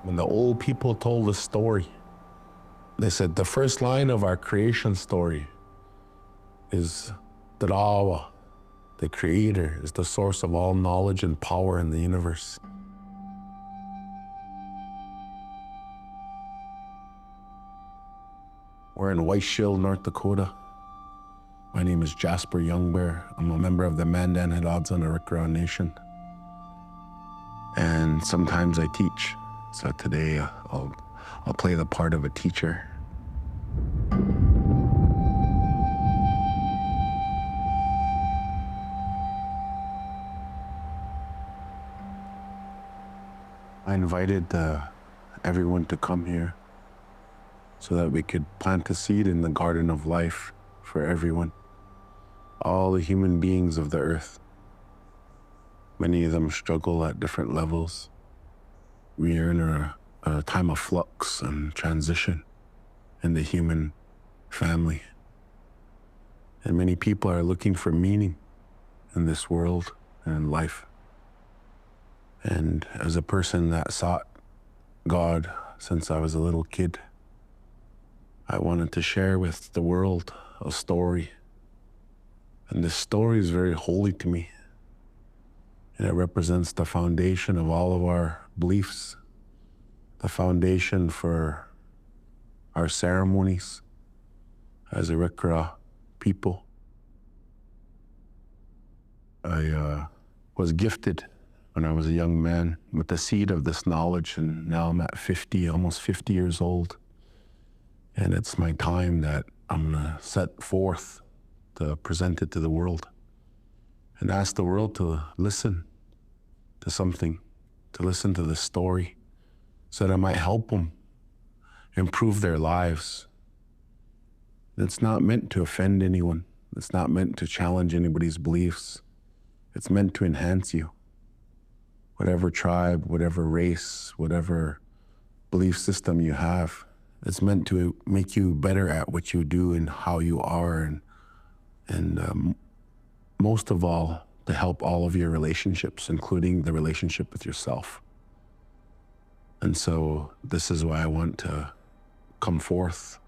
When the old people told the story, they said the first line of our creation story is that Awa, the creator, is the source of all knowledge and power in the universe. We're in White Shield, North Dakota. My name is Jasper Young Bear. I'm a member of the Mandan Hadadza and Arikara Nation. And sometimes I teach. So today I'll play the part of a teacher. I invited everyone to come here so that we could plant a seed in the garden of life for everyone, all the human beings of the earth. Many of them struggle at different levels. We are in a time of flux and transition in the human family. And many people are looking for meaning in this world and in life. And as a person that sought God since I was a little kid, I wanted to share with the world a story. And this story is very holy to me. And it represents the foundation of all of our beliefs, the foundation for our ceremonies as a Arikara people. I was gifted when I was a young man with the seed of this knowledge, and now I'm at 50, almost 50 years old. And it's my time that I'm gonna set forth to present it to the world and ask the world to listen to something, to listen to the story so that I might help them improve their lives. It's not meant to offend anyone. It's not meant to challenge anybody's beliefs. It's meant to enhance you. Whatever tribe, whatever race, whatever belief system you have, it's meant to make you better at what you do and how you are, and most of all, to help all of your relationships, including the relationship with yourself. And so this is why I want to come forth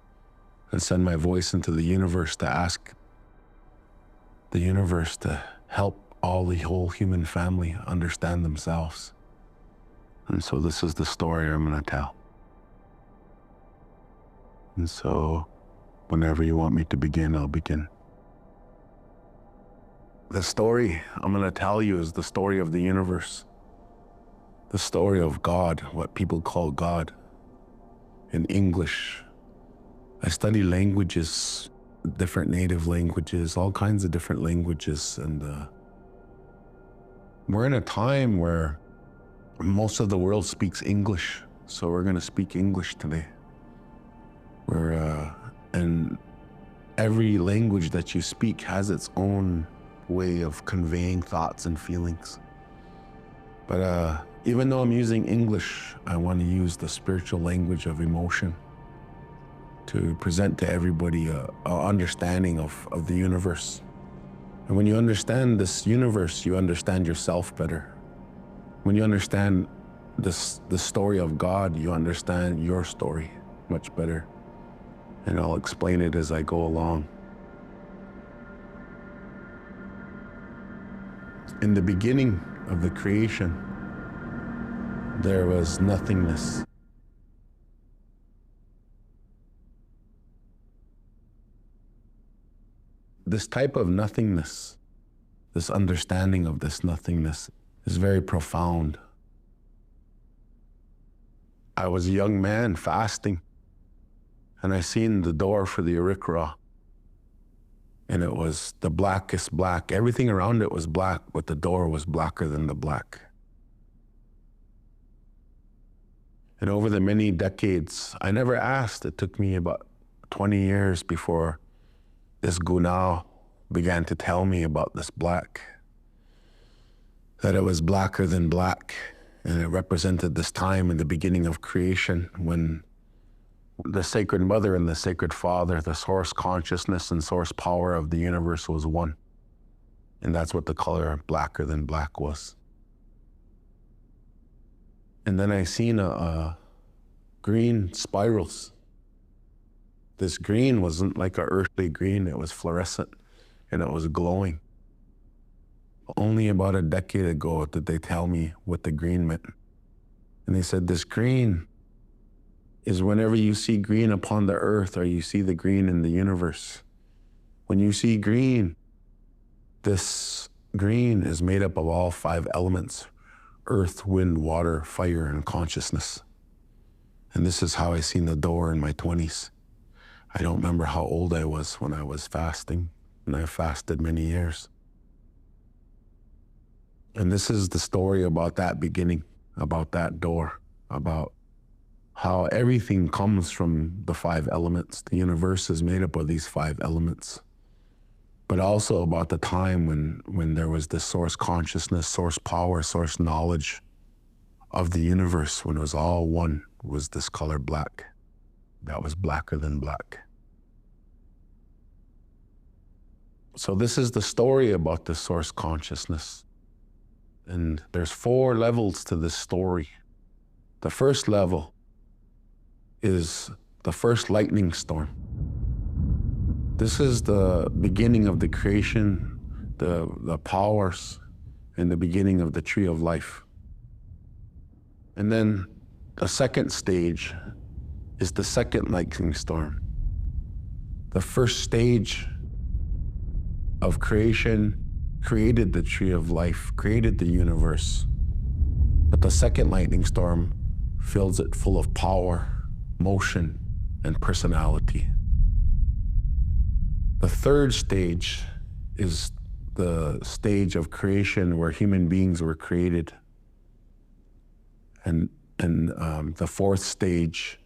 and send my voice into the universe to ask the universe to help the whole human family understand themselves. And so this is the story I'm gonna tell. And so whenever you want me to begin, I'll begin. The story I'm gonna tell you is the story of the universe, the story of God, what people call God in English. I study languages, different native languages, all kinds of different languages, and we're in a time where most of the world speaks English, so we're gonna speak English today. And every language that you speak has its own way of conveying thoughts and feelings. But even though I'm using English, I want to use the spiritual language of emotion to present to everybody a understanding of the universe. And when you understand this universe, you understand yourself better. When you understand the story of God, you understand your story much better. And I'll explain it as I go along. In the beginning of the creation, there was nothingness. This type of nothingness, this understanding of this nothingness, is very profound. I was a young man fasting, and I seen the door for the Arikara, and it was the blackest black. Everything around it was black, but the door was blacker than the black. And over the many decades, I never asked. It took me about 20 years before this Gunao began to tell me about this black, that it was blacker than black, and it represented this time in the beginning of creation when the Sacred Mother and the Sacred Father, the source consciousness and source power of the universe was one. And that's what the color blacker than black was. And then I seen a green spirals. This green wasn't like an earthly green, it was fluorescent and it was glowing. Only about a decade ago did they tell me what the green meant. And they said, this green is whenever you see green upon the earth or you see the green in the universe. When you see green, this green is made up of all 5 elements: earth, wind, water, fire, and consciousness. And this is how I seen the door in my 20s. I don't remember how old I was when I was fasting, and I fasted many years. And this is the story about that beginning, about that door, about how everything comes from the 5 elements. The universe is made up of these 5 elements. But also about the time when there was this source consciousness, source power, source knowledge of the universe, when it was all one, was this color black. That was blacker than black. So this is the story about the source consciousness. And there's 4 levels to this story. The first level is the first lightning storm. This is the beginning of the creation, the powers, and the beginning of the tree of life. And then the second stage is the second lightning storm. The first stage of creation created the tree of life, created the universe. But the second lightning storm fills it full of power, motion, and personality. The third stage is the stage of creation where human beings were created. And the fourth stage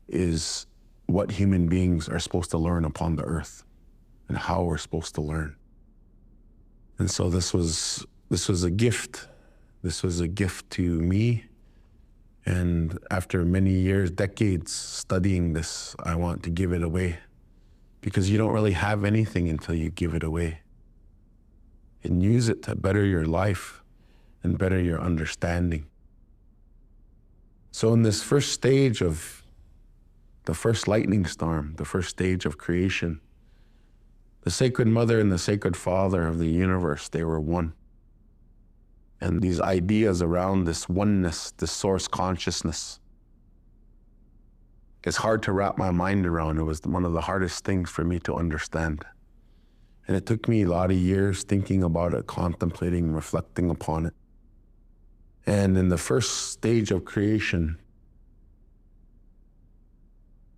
is what human beings are supposed to learn upon the earth and how we're supposed to learn. And so this was a gift. This was a gift to me. And after many years, decades studying this, I want to give it away, because you don't really have anything until you give it away and use it to better your life and better your understanding. So in this first stage of the first lightning storm, the first stage of creation, the Sacred Mother and the Sacred Father of the universe, they were one. And these ideas around this oneness, this source consciousness, it's hard to wrap my mind around. It was one of the hardest things for me to understand. And it took me a lot of years thinking about it, contemplating, reflecting upon it. And in the first stage of creation,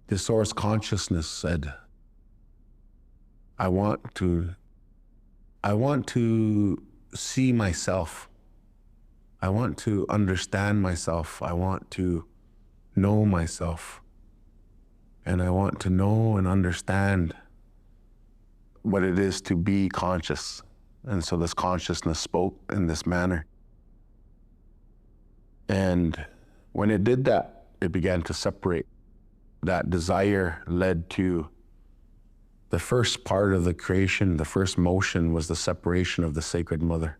the source consciousness said, I want to see myself. I want to understand myself. I want to know myself. And I want to know and understand what it is to be conscious. And so this consciousness spoke in this manner. And when it did that, it began to separate. That desire led to the first part of the creation, the first motion was the separation of the Sacred Mother.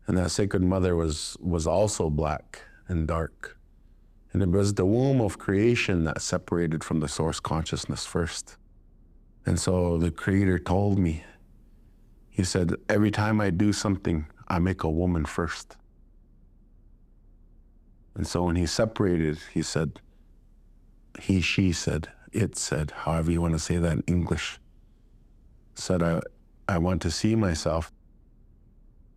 And that Sacred Mother was also black and dark. And it was the womb of creation that separated from the source consciousness first. And so the Creator told me, he said, every time I do something, I make a woman first. And so when he separated, he said, he, she said, it said, however you want to say that in English, said, I want to see myself.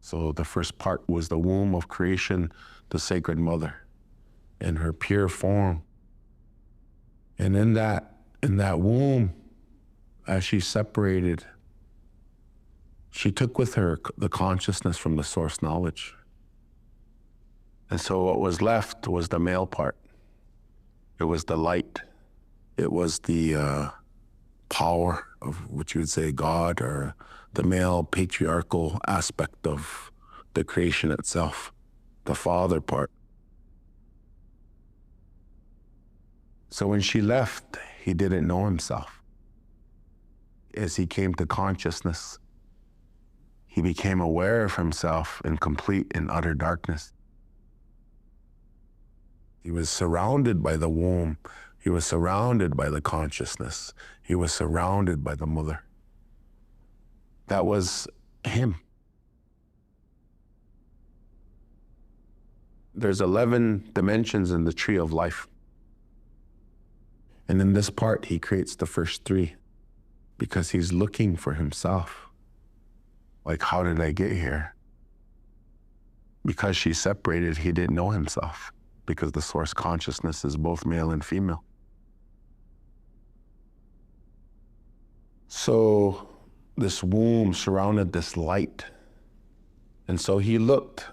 So the first part was the womb of creation, the Sacred Mother, in her pure form. And in that womb, as she separated, she took with her the consciousness from the source knowledge. And so what was left was the male part. It was the light. It was the power of what you would say God, or the male patriarchal aspect of the creation itself, the father part. So when she left, he didn't know himself. As he came to consciousness, he became aware of himself in complete and utter darkness. He was surrounded by the womb. He was surrounded by the consciousness. He was surrounded by the mother. That was him. There's 11 dimensions in the tree of life. And in this part, he creates the first 3 because he's looking for himself. Like, how did I get here? Because she's separated, he didn't know himself, because the source consciousness is both male and female. So this womb surrounded this light. And so he looked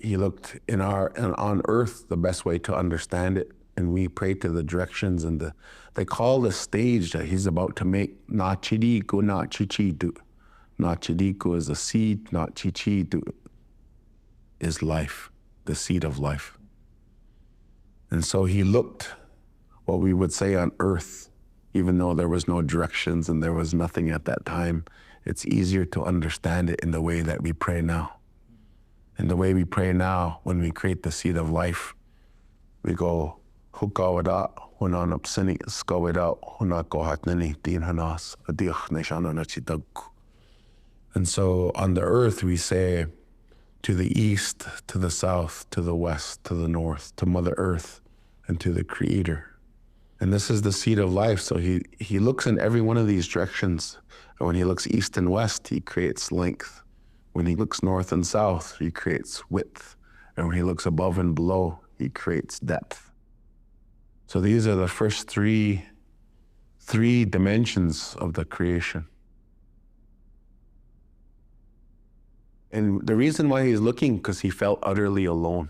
on earth, the best way to understand it. And we pray to the directions, and they call the stage that he's about to make na chiriku, na chichidu. Na chiriku is a seed, na chichidu is life, the seed of life. And so he looked, what we would say on earth, even though there was no directions and there was nothing at that time, it's easier to understand it in the way that we pray now. In the way we pray now, when we create the seed of life, we go, Hukawada, Hunanapsini, Skawada, Hunakohatnini, Dinhanas, Adich Neshana Nachitag. And so on the earth, we say, to the east, to the south, to the west, to the north, to Mother Earth, and to the Creator. And this is the seed of life. So he looks in every one of these directions. And when he looks east and west, he creates length. When he looks north and south, he creates width. And when he looks above and below, he creates depth. So these are the first three dimensions of the creation. And the reason why he's looking, because he felt utterly alone.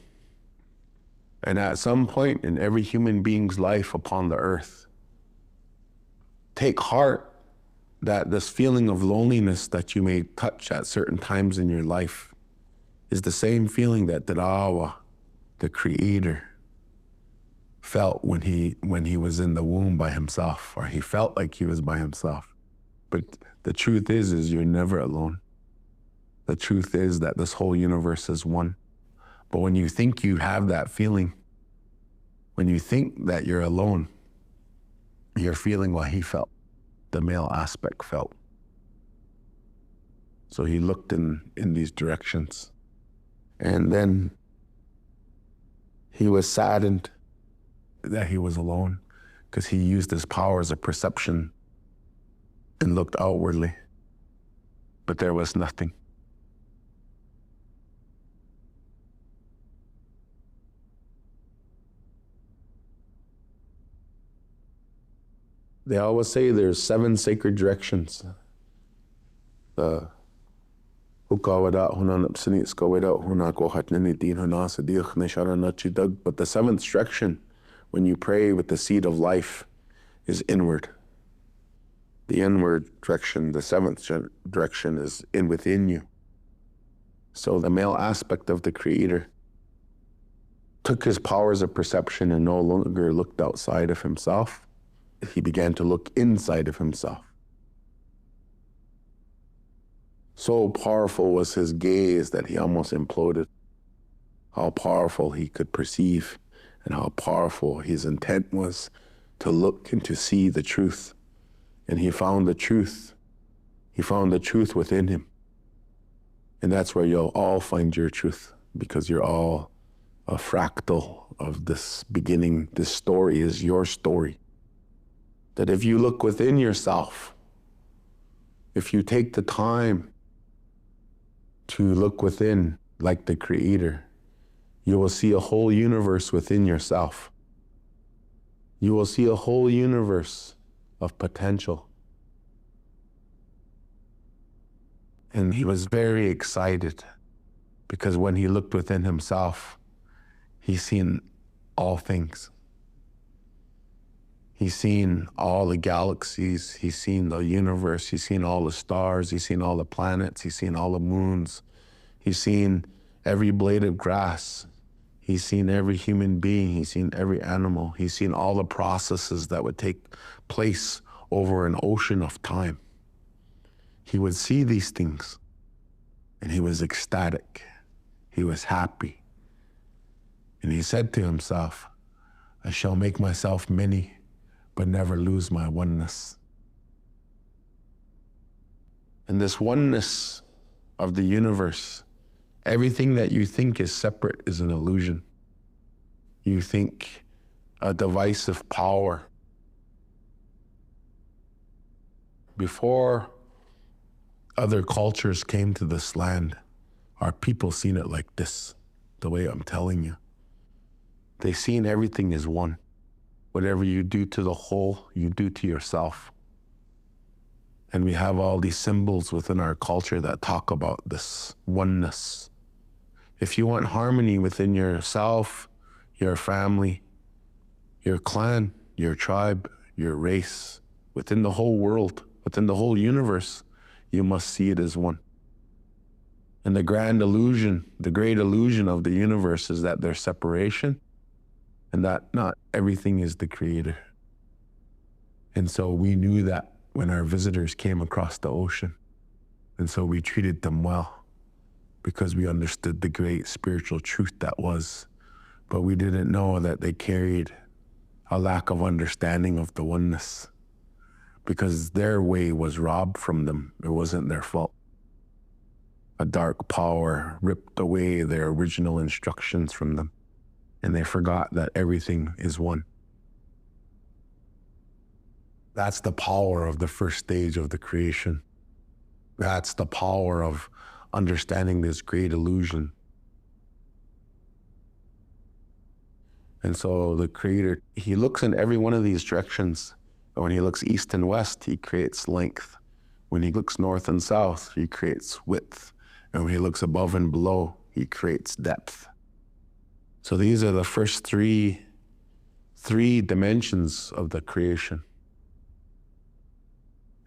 And at some point in every human being's life upon the earth, take heart that this feeling of loneliness that you may touch at certain times in your life is the same feeling that Tarawa, the Creator, felt when he was in the womb by himself, or he felt like he was by himself. But the truth is you're never alone. The truth is that this whole universe is one. But when you think you have that feeling, when you think that you're alone, you're feeling what he felt, the male aspect felt. So he looked in these directions. And then he was saddened that he was alone, because he used his powers of perception and looked outwardly. But there was nothing. They always say there's 7 sacred directions. The but the 7th direction, when you pray with the seed of life, is inward. The inward direction, the 7th direction, is within you. So the male aspect of the Creator took his powers of perception and no longer looked outside of himself. He began to look inside of himself. So powerful was his gaze that he almost imploded. How powerful he could perceive, and how powerful his intent was to look and to see the truth. And he found the truth. He found the truth within him. And that's where you'll all find your truth, because you're all a fractal of this beginning. This story is your story. That if you look within yourself, if you take the time to look within like the Creator, you will see a whole universe within yourself. You will see a whole universe of potential. And he was very excited, because when he looked within himself, he's seen all things. He's seen all the galaxies, he's seen the universe, he's seen all the stars, he's seen all the planets, he's seen all the moons, he's seen every blade of grass, he's seen every human being, he's seen every animal, he's seen all the processes that would take place over an ocean of time. He would see these things, and he was ecstatic, he was happy. And he said to himself, I shall make myself many, but never lose my oneness. And this oneness of the universe, everything that you think is separate is an illusion. You think a divisive power. Before other cultures came to this land, our people seen it like this, the way I'm telling you. They seen everything as one. Whatever you do to the whole, you do to yourself. And we have all these symbols within our culture that talk about this oneness. If you want harmony within yourself, your family, your clan, your tribe, your race, within the whole world, within the whole universe, you must see it as one. And the grand illusion, the great illusion of the universe is that there's separation and that not everything is the creator. And so we knew that when our visitors came across the ocean. And so we treated them well because we understood the great spiritual truth that was, but we didn't know that they carried a lack of understanding of the oneness because their way was robbed from them. It wasn't their fault. A dark power ripped away their original instructions from them, and they forgot that everything is one. That's the power of the first stage of the creation. That's the power of understanding this great illusion. And so the creator, he looks in every one of these directions. When he looks east and west, he creates length. When he looks north and south, he creates width. And when he looks above and below, he creates depth. So these are the first three dimensions of the creation.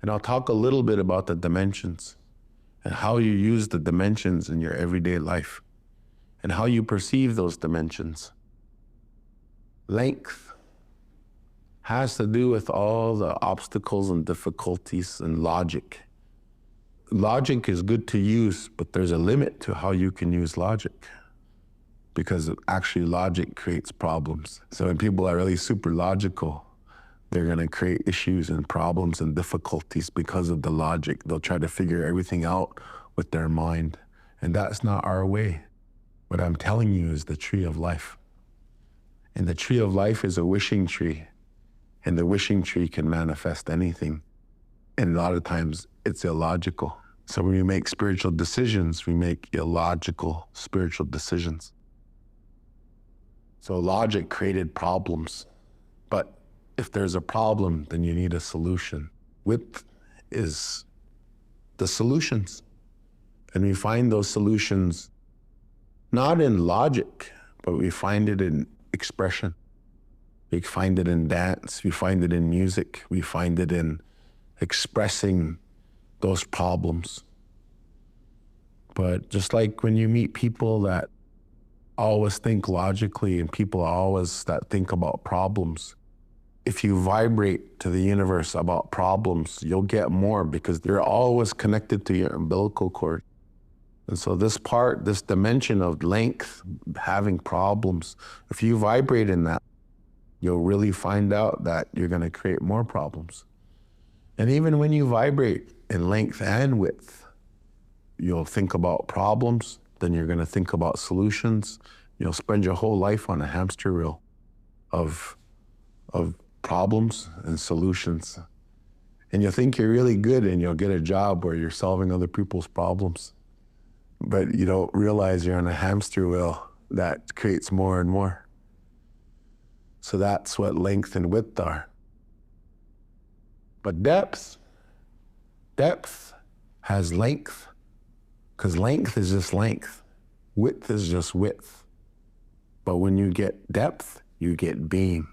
And I'll talk a little bit about the dimensions and how you use the dimensions in your everyday life and how you perceive those dimensions. Length has to do with all the obstacles and difficulties and logic. Logic is good to use, but there's a limit to how you can use logic because actually logic creates problems. So when people are really super logical, they're going to create issues and problems and difficulties because of the logic. They'll try to figure everything out with their mind, and that's not our way. What I'm telling you is the tree of life. And the tree of life is a wishing tree, and the wishing tree can manifest anything. And a lot of times it's illogical. So when we make spiritual decisions, we make illogical spiritual decisions. So logic created problems, but if there's a problem, then you need a solution. Width is the solutions. And we find those solutions not in logic, but we find it in expression. We find it in dance, we find it in music, we find it in expressing those problems. But just like when you meet people that always think logically and people always that think about problems, if you vibrate to the universe about problems, you'll get more because you're always connected to your umbilical cord. And so this dimension of length, having problems, if you vibrate in that, you'll really find out that you're going to create more problems. And even when you vibrate in length and width, you'll think about problems, then you're going to think about solutions. You'll spend your whole life on a hamster wheel of problems and solutions. And you'll think you're really good and you'll get a job where you're solving other people's problems. But you don't realize you're on a hamster wheel that creates more and more. So that's what length and width are. But depth has length, because length is just length. Width is just width. But when you get depth, you get being.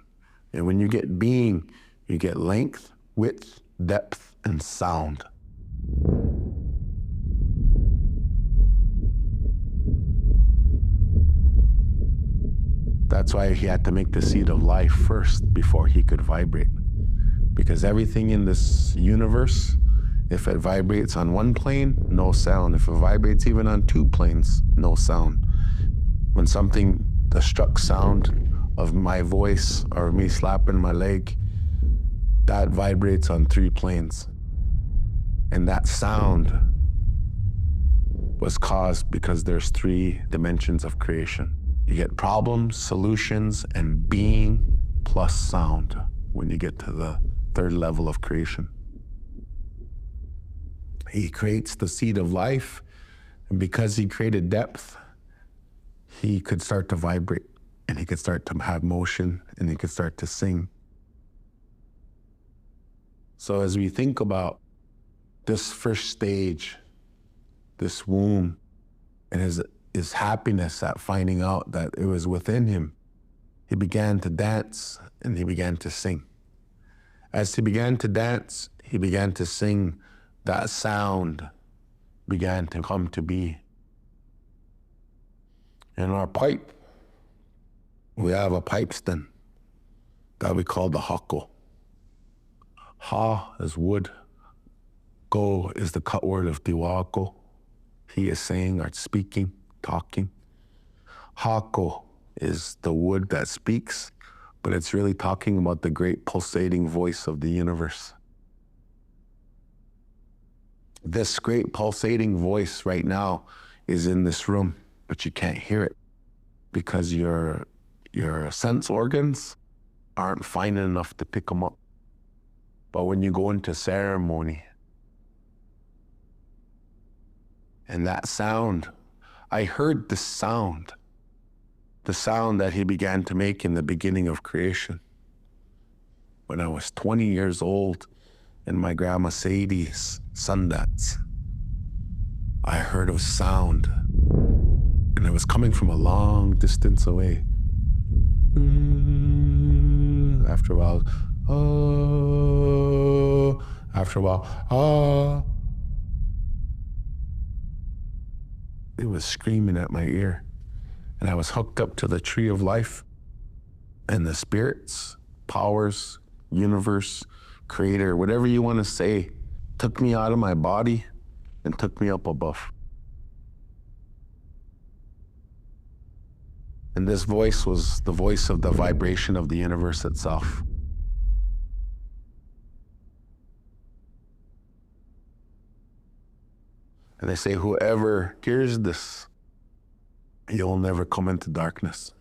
And when you get being, you get length, width, depth, and sound. That's why he had to make the seed of life first before he could vibrate. Because everything in this universe, if it vibrates on one plane, no sound. If it vibrates even on two planes, no sound. When something the struck sound of my voice or me slapping my leg, that vibrates on 3 planes. And that sound was caused because there's 3 dimensions of creation. You get problems, solutions, and being plus sound when you get to the 3rd level of creation. He creates the seed of life, and because he created depth, he could start to vibrate, and he could start to have motion, and he could start to sing. So as we think about this first stage, this womb, and his happiness at finding out that it was within him, he began to dance and he began to sing. As he began to dance, he began to sing, that sound began to come to be. In our pipe, we have a pipe stem that we call the hako. Ha is wood. Go is the cut word of diwako. He is saying or speaking, talking. Hako is the wood that speaks, but it's really talking about the great pulsating voice of the universe. This great pulsating voice right now is in this room, but you can't hear it because your sense organs aren't fine enough to pick them up. But when you go into ceremony, and that sound, I heard the sound that he began to make in the beginning of creation. When I was 20 years old in my grandma Sadie's sundance, I heard a sound, and it was coming from a long distance away. After a while, oh. After a while, ah. It was screaming at my ear, and I was hooked up to the tree of life, and the spirits, powers, universe, creator, whatever you want to say, took me out of my body and took me up above. And this voice was the voice of the vibration of the universe itself. And they say, whoever hears this, you'll never come into darkness.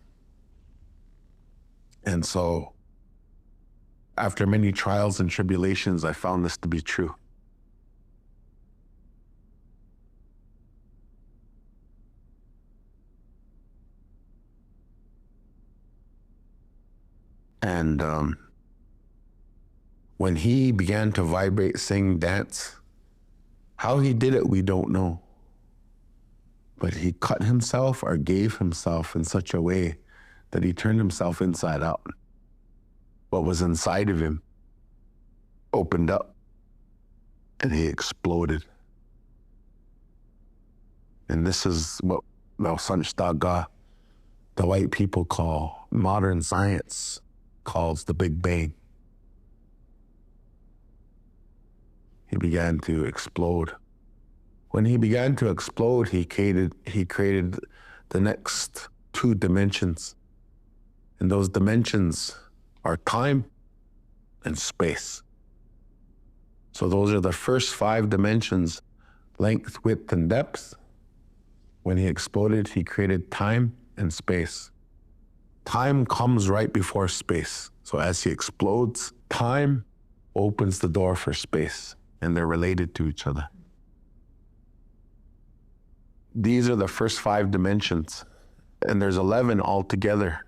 And so, after many trials and tribulations, I found this to be true. And when he began to vibrate, sing, dance, how he did it, we don't know. But he cut himself or gave himself in such a way that he turned himself inside out. What was inside of him opened up and he exploded. And this is what the white people call, modern science calls the Big Bang. He began to explode. When he began to explode, he created the next 2 dimensions. And those dimensions are time and space. So those are the first 5 dimensions, length, width, and depth. When he exploded, he created time and space. Time comes right before space. So as he explodes, time opens the door for space, and they're related to each other. These are the first 5 dimensions, and there's 11 altogether.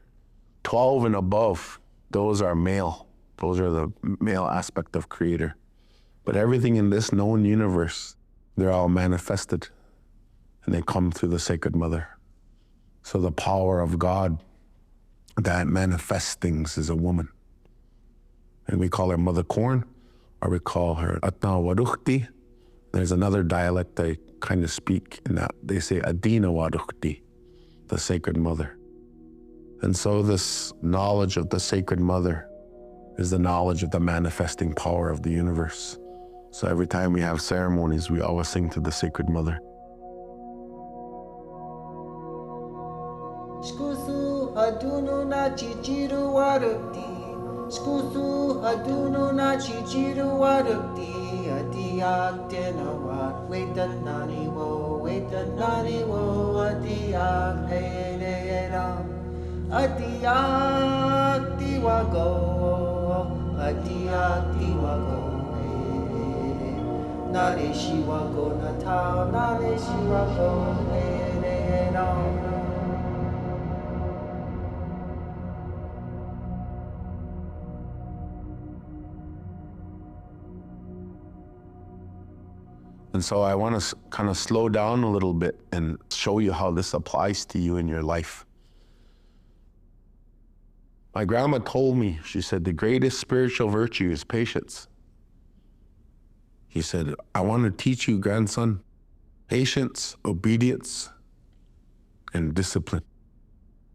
12 and above, those are male. Those are the male aspect of creator. But everything in this known universe, they're all manifested, and they come through the Sacred Mother. So the power of God that manifests things is a woman. And we call her Mother Corn, or we call her Atna Warukti. There's another dialect they kind of speak in that they say Adina Warukti, the Sacred Mother. And so this knowledge of the Sacred Mother is the knowledge of the manifesting power of the universe. So every time we have ceremonies, we always sing to the Sacred Mother. hadunu na chichiru warukti. Skusu hadunu na chichiru warukti. Adiak tenawa, wetanani wo, adiak heineram. Adiak tiwago, adiak tiwago. Nare shiwago natao, nare shiwago heineram. And so I want to kind of slow down a little bit and show you how this applies to you in your life. My grandma told me, she said, the greatest spiritual virtue is patience. He said, I want to teach you, grandson, patience, obedience, and discipline.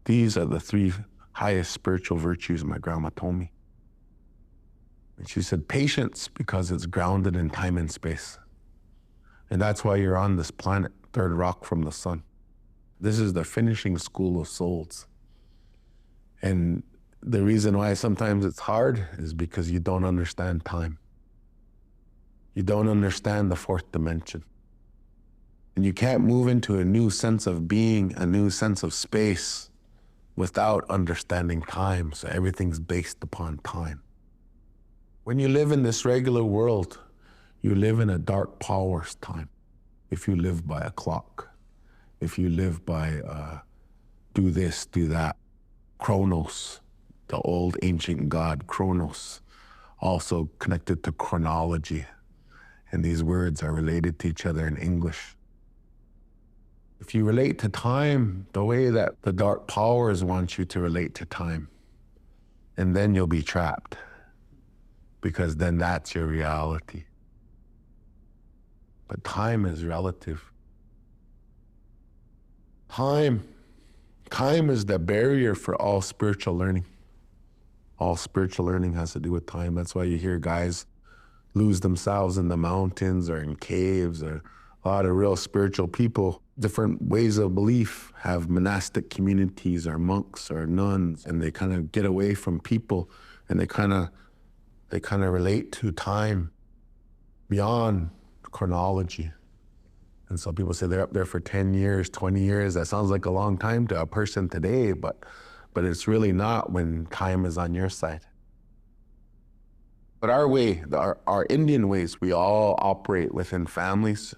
These are the three highest spiritual virtues my grandma told me. And she said, patience, because it's grounded in time and space. And that's why you're on this planet, third rock from the sun. This is the finishing school of souls. And the reason why sometimes it's hard is because you don't understand time. You don't understand the fourth dimension. And you can't move into a new sense of being, a new sense of space without understanding time. So everything's based upon time. When you live in this regular world, you live in a dark powers time. If you live by a clock, if you live by do this, do that. Chronos, the old ancient god Chronos, also connected to chronology. And these words are related to each other in English. If you relate to time the way that the dark powers want you to relate to time, and then you'll be trapped, because then that's your reality. But time is relative. Time is the barrier for all spiritual learning. All spiritual learning has to do with time. That's why you hear guys lose themselves in the mountains or in caves, or a lot of real spiritual people, different ways of belief, have monastic communities or monks or nuns, and they kind of get away from people, and they kind of relate to time beyond chronology. And so people say they're up there for 10 years, 20 years. That sounds like a long time to a person today, but it's really not when time is on your side. But our way, our Indian ways, we all operate within families,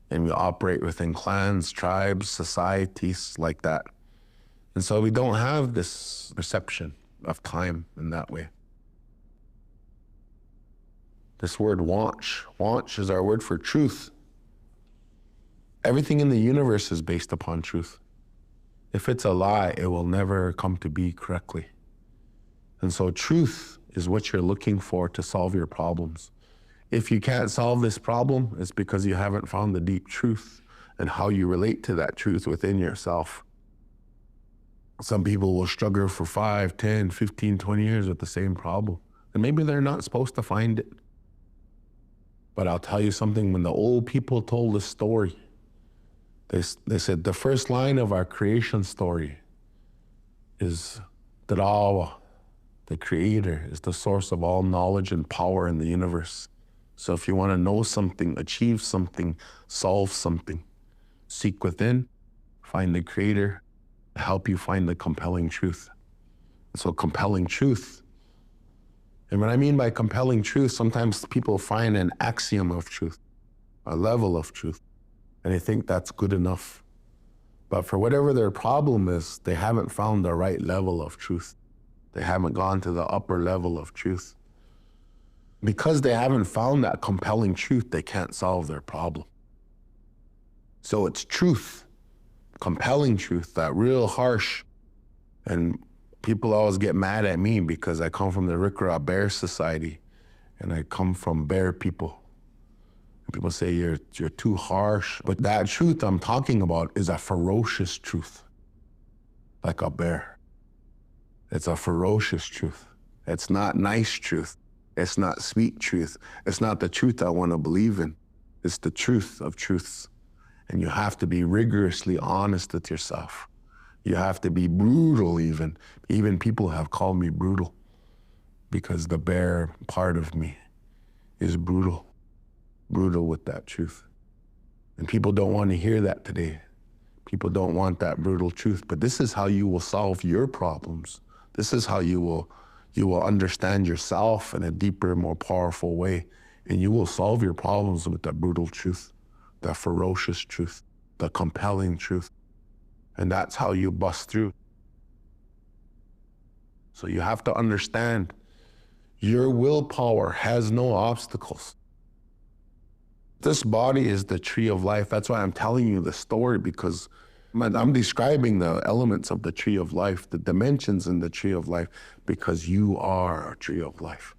and we operate within clans, tribes, societies like that. And so we don't have this perception of time in that way. This word wanch is our word for truth. Everything in the universe is based upon truth. If it's a lie, it will never come to be correctly. And so truth is what you're looking for to solve your problems. If you can't solve this problem, it's because you haven't found the deep truth and how you relate to that truth within yourself. Some people will struggle for 5, 10, 15, 20 years with the same problem. And maybe they're not supposed to find it. But I'll tell you something, when the old people told the story, they said the first line of our creation story is that Allah, the creator, is the source of all knowledge and power in the universe. So if you want to know something, achieve something, solve something, seek within, find the creator, help you find the compelling truth. So compelling truth. And what I mean by compelling truth, sometimes people find an axiom of truth, a level of truth, and they think that's good enough. But for whatever their problem is, they haven't found the right level of truth. They haven't gone to the upper level of truth. Because they haven't found that compelling truth, they can't solve their problem. So it's truth, compelling truth, that real harsh. And people always get mad at me because I come from the Arikara Bear Society, and I come from bear people. And people say you're too harsh. But that truth I'm talking about is a ferocious truth, like a bear. It's a ferocious truth. It's not nice truth. It's not sweet truth. It's not the truth I want to believe in. It's the truth of truths. And you have to be rigorously honest with yourself. You have to be brutal even. Even people have called me brutal because the bear part of me is brutal with that truth. And people don't want to hear that today. People don't want that brutal truth, but this is how you will solve your problems. This is how you will understand yourself in a deeper, more powerful way. And you will solve your problems with the brutal truth, the ferocious truth, the compelling truth. And that's how you bust through. So you have to understand your willpower has no obstacles. This body is the tree of life. That's why I'm telling you the story, because I'm describing the elements of the tree of life, the dimensions in the tree of life, because you are a tree of life.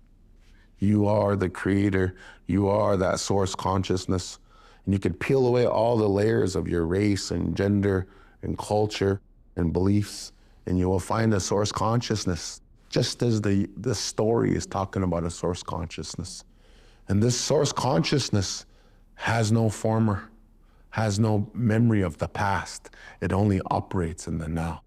You are the creator. You are that source consciousness. And you could peel away all the layers of your race and gender and culture and beliefs, and you will find a source consciousness, just as the story is talking about a source consciousness. And this source consciousness has no former, has no memory of the past. It only operates in the now.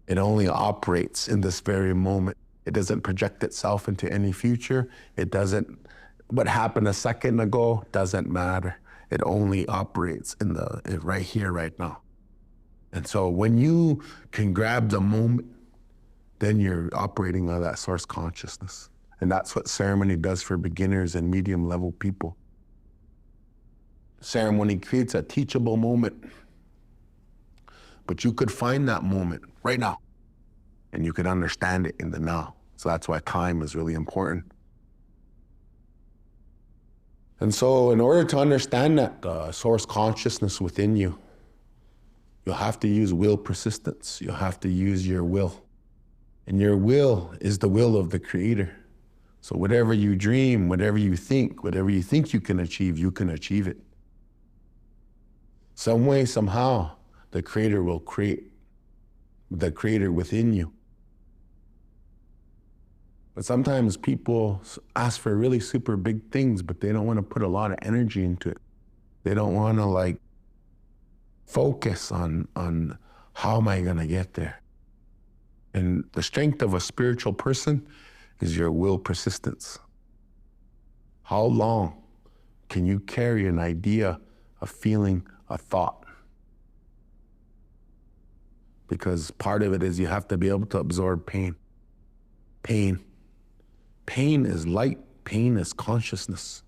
It only operates in this very moment. It doesn't project itself into any future. It doesn't, what happened a second ago doesn't matter. It only operates in the right here, right now. And so when you can grab the moment, then you're operating on that source consciousness. And that's what ceremony does for beginners and medium level people. Ceremony creates a teachable moment, but you could find that moment right now, and you could understand it in the now. So that's why time is really important. And so in order to understand that source consciousness within you, you'll have to use will persistence. You'll have to use your will. And your will is the will of the creator. So whatever you dream, whatever you think you can achieve it. Some way, somehow, the creator will create, the creator within you. But sometimes people ask for really super big things, but they don't want to put a lot of energy into it. They don't want to focus on how am I going to get there? And the strength of a spiritual person is your will persistence. How long can you carry an idea, a feeling, a thought? Because part of it is you have to be able to absorb pain. Pain is light. Pain is consciousness.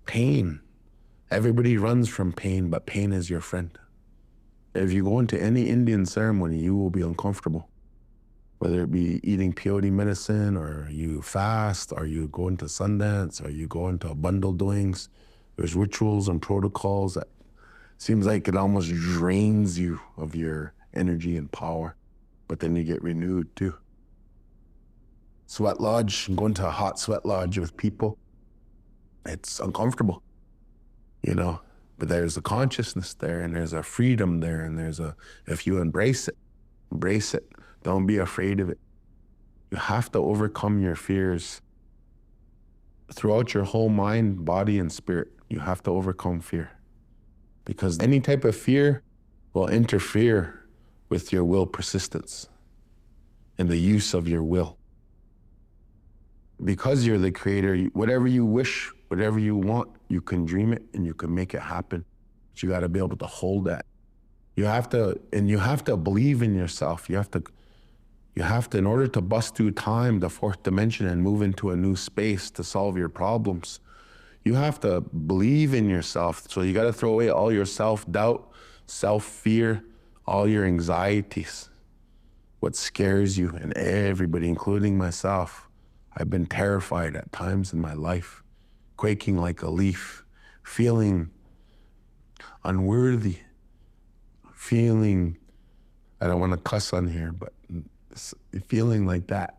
Pain. Everybody runs from pain, but pain is your friend. If you go into any Indian ceremony, you will be uncomfortable. Whether it be eating peyote medicine, or you fast, or you go into Sundance, or you go into bundle doings, there's rituals and protocols that seems like it almost drains you of your energy and power, but then you get renewed too. Sweat lodge, going to a hot sweat lodge with people, it's uncomfortable, but there's a consciousness there, and there's a freedom there, and if you embrace it, don't be afraid of it. You have to overcome your fears. Throughout your whole mind, body, and spirit, you have to overcome fear. Because any type of fear will interfere with your will persistence and the use of your will. Because you're the creator, whatever you wish, whatever you want, you can dream it and you can make it happen. But you got to be able to hold that. You have to believe in yourself. You have to, in order to bust through time, the fourth dimension, and move into a new space to solve your problems, you have to believe in yourself. So you got to throw away all your self-doubt, self-fear, all your anxieties, what scares you, and everybody, including myself. I've been terrified at times in my life, quaking like a leaf, feeling unworthy, feeling, I don't want to cuss on here, but feeling like that.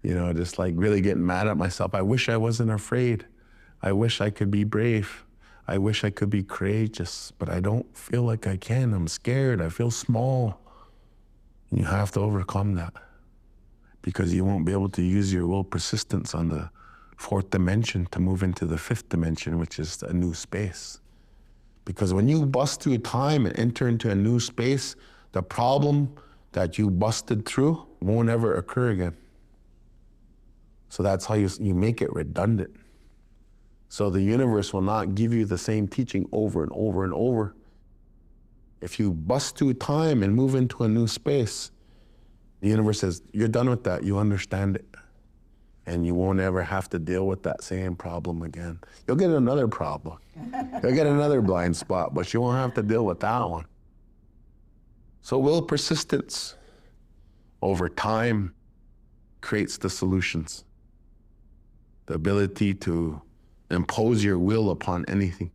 Just really getting mad at myself. I wish I wasn't afraid. I wish I could be brave. I wish I could be courageous, but I don't feel like I can. I'm scared. I feel small. And you have to overcome that, because you won't be able to use your will persistence on the fourth dimension to move into the fifth dimension, which is a new space. Because when you bust through time and enter into a new space, The problem that you busted through won't ever occur again. So that's how you make it redundant. So the universe will not give you the same teaching over and over and over. If you bust through time and move into a new space, the universe says, you're done with that, you understand it. And you won't ever have to deal with that same problem again. You'll get another problem. You'll get another blind spot, but you won't have to deal with that one. So will persistence over time creates the solutions. The ability to impose your will upon anything.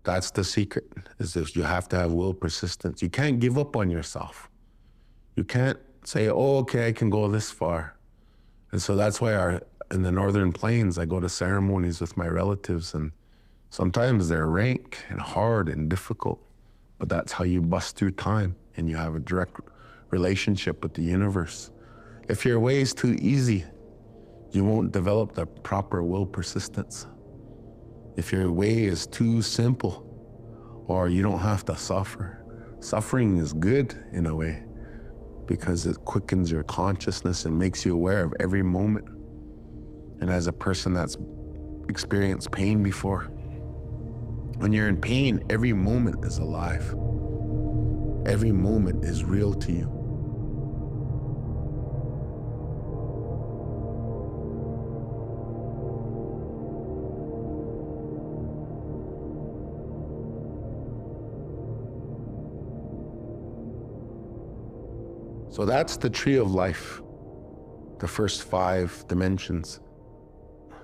That's the secret, is this, you have to have will persistence. You can't give up on yourself. You can't say, oh, okay, I can go this far. And so that's why in the Northern Plains, I go to ceremonies with my relatives, and sometimes they're rank and hard and difficult, but that's how you bust through time and you have a direct relationship with the universe. If your way is too easy, you won't develop the proper will persistence. If your way is too simple, or you don't have to suffer, suffering is good in a way, because it quickens your consciousness and makes you aware of every moment. And as a person that's experienced pain before, when you're in pain, every moment is alive. Every moment is real to you. So that's the tree of life, the first 5 dimensions.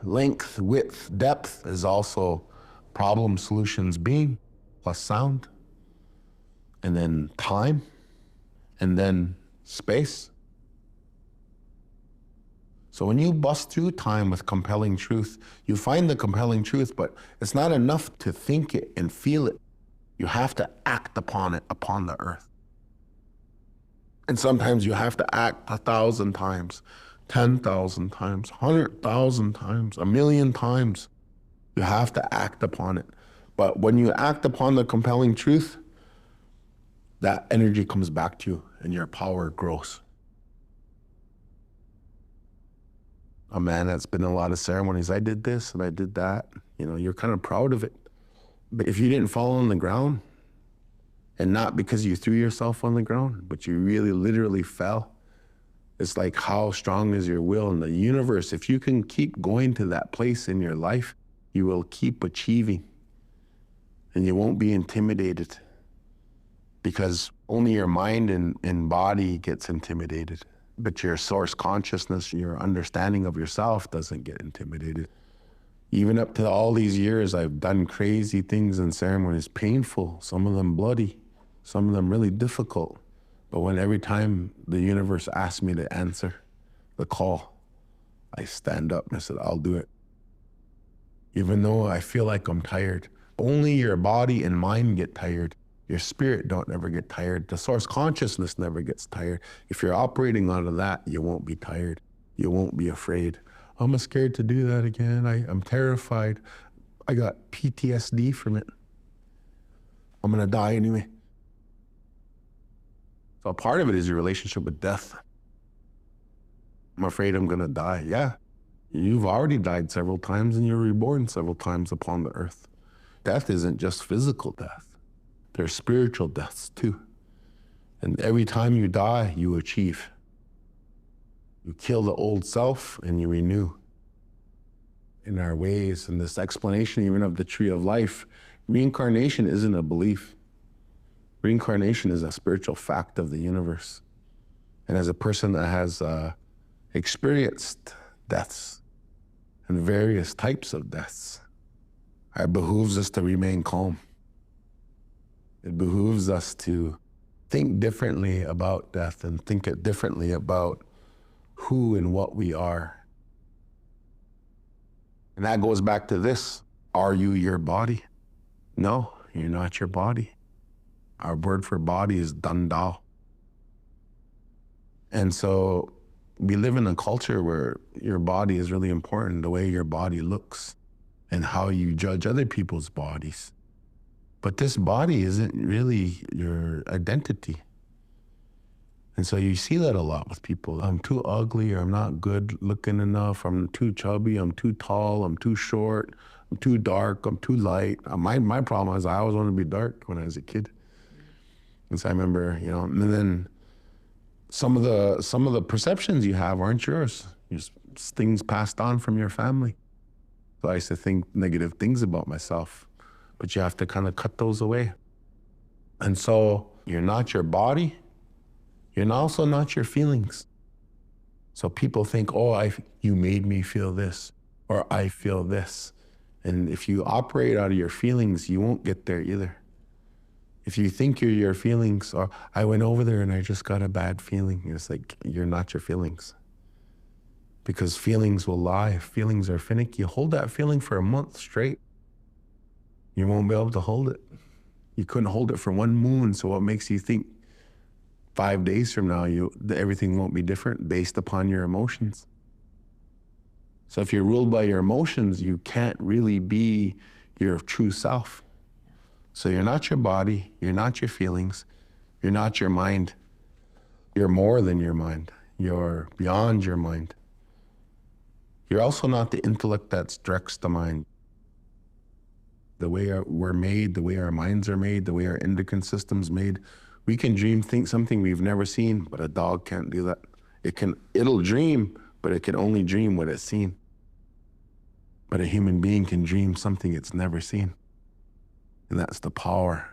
Length, width, depth is also problem, solutions, being, plus sound, and then time, and then space. So when you bust through time with compelling truth, you find the compelling truth, but it's not enough to think it and feel it. You have to act upon it, upon the earth. And sometimes you have to act 1,000 times, 10,000 times, 100,000 times, 1,000,000 times. You have to act upon it. But when you act upon the compelling truth, that energy comes back to you and your power grows. A man that's been in a lot of ceremonies, I did this and I did that. You know, you're kind of proud of it. But if you didn't fall on the ground, and not because you threw yourself on the ground, but you really literally fell, it's like, how strong is your will in the universe? If you can keep going to that place in your life, you will keep achieving and you won't be intimidated, because only your mind and body gets intimidated, but your source consciousness, your understanding of yourself doesn't get intimidated. Even up to all these years, I've done crazy things in ceremonies, painful, some of them bloody, some of them really difficult. But when every time the universe asks me to answer the call, I stand up and I said, I'll do it. Even though I feel like I'm tired. Only your body and mind get tired. Your spirit don't ever get tired. The source consciousness never gets tired. If you're operating out of that, you won't be tired. You won't be afraid. I'm scared to do that again. I'm terrified. I got PTSD from it. I'm gonna die anyway. So part of it is your relationship with death. I'm afraid I'm gonna die. Yeah, you've already died several times and you're reborn several times upon the earth. Death isn't just physical death. There's spiritual deaths too. And every time you die, you achieve. You kill the old self and you renew. In our ways, and this explanation even of the tree of life, reincarnation isn't a belief. Reincarnation is a spiritual fact of the universe. And as a person that has experienced deaths and various types of deaths, it behooves us to remain calm. It behooves us to think differently about death and think it differently about who and what we are. And that goes back to this. Are you your body? No, you're not your body. Our word for body is dandao. And so we live in a culture where your body is really important, the way your body looks and how you judge other people's bodies. But this body isn't really your identity. And so you see that a lot with people. I'm too ugly, or I'm not good looking enough, I'm too chubby, I'm too tall, I'm too short, I'm too dark, I'm too light. My problem is I always wanted to be dark when I was a kid. And so I remember, and then some of the perceptions you have aren't yours. Just things passed on from your family. So I used to think negative things about myself, but you have to kind of cut those away. And so you're not your body, you're also not your feelings. So people think, oh, you made me feel this, or I feel this. And if you operate out of your feelings, you won't get there either. If you think you're your feelings, or I went over there and I just got a bad feeling, it's like, you're not your feelings. Because feelings will lie, feelings are finicky. You hold that feeling for a month straight, you won't be able to hold it. You couldn't hold it for one moon, so what makes you think 5 days from now, everything won't be different based upon your emotions? So if you're ruled by your emotions, you can't really be your true self. So you're not your body, you're not your feelings, you're not your mind. You're more than your mind. You're beyond your mind. You're also not the intellect that directs the mind. The way we're made, the way our minds are made, the way our endocrine system's made, we can think something we've never seen, but a dog can't do that. It'll dream, but it can only dream what it's seen. But a human being can dream something it's never seen. And that's the power.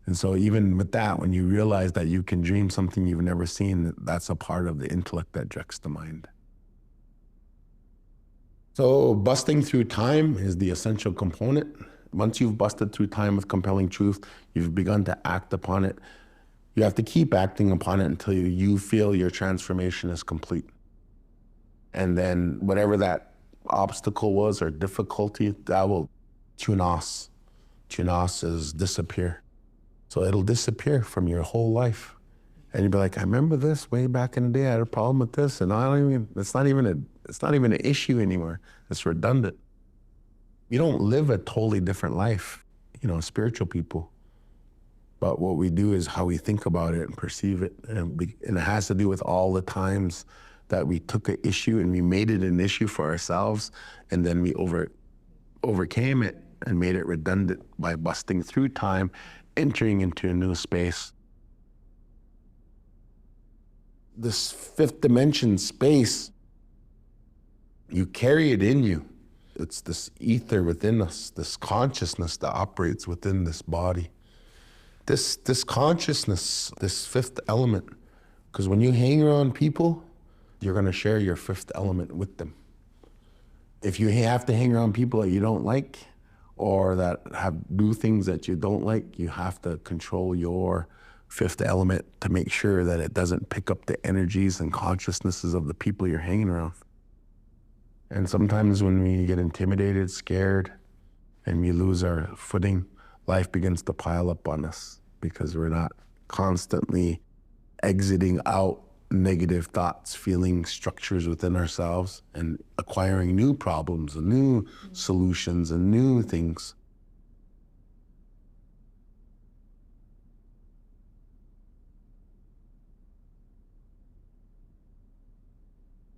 And so even with that, when you realize that you can dream something you've never seen, that's a part of the intellect that directs the mind. So busting through time is the essential component. Once you've busted through time with compelling truth, you've begun to act upon it. You have to keep acting upon it until you feel your transformation is complete. And then whatever that obstacle was or difficulty, that will tunas. Tunas is disappear. So it'll disappear from your whole life. And you'll be like, I remember this way back in the day, I had a problem with this, and it's not even an issue anymore. It's redundant. We don't live a totally different life, spiritual people. But what we do is how we think about it and perceive it. And it has to do with all the times that we took an issue and we made it an issue for ourselves, and then we overcame it and made it redundant by busting through time, entering into a new space. This fifth dimension space, you carry it in you. It's this ether within us, this consciousness that operates within this body. This consciousness, this fifth element, because when you hang around people, you're going to share your fifth element with them. If you have to hang around people that you don't like, or that do things that you don't like, you have to control your fifth element to make sure that it doesn't pick up the energies and consciousnesses of the people you're hanging around. And sometimes when we get intimidated, scared, and we lose our footing, life begins to pile up on us because we're not constantly exiting out negative thoughts, feelings, structures within ourselves, and acquiring new problems and new solutions and new things.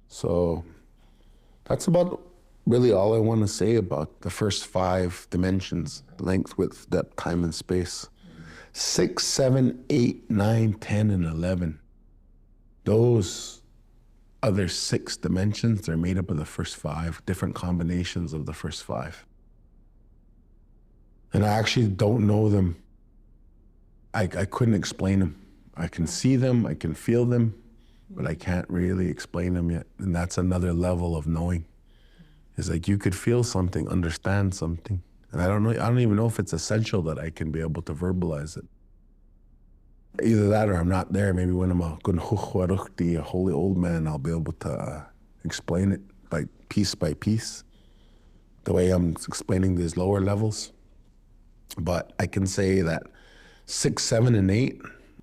So that's about really all I want to say about the first 5 dimensions: length, width, depth, time, and space. 6, 7, 8, 9, 10, and 11. Those other 6 dimensions, they're made up of the first 5, different combinations of the first 5. And I actually don't know them. I couldn't explain them. I can see them, I can feel them, but I can't really explain them yet. And that's another level of knowing. It's like you could feel something, understand something. And I don't even know if it's essential that I can be able to verbalize it. Either that or I'm not there. Maybe when I'm a holy old man, I'll be able to explain it by piece, the way I'm explaining these lower levels. But I can say that 6, 7, and 8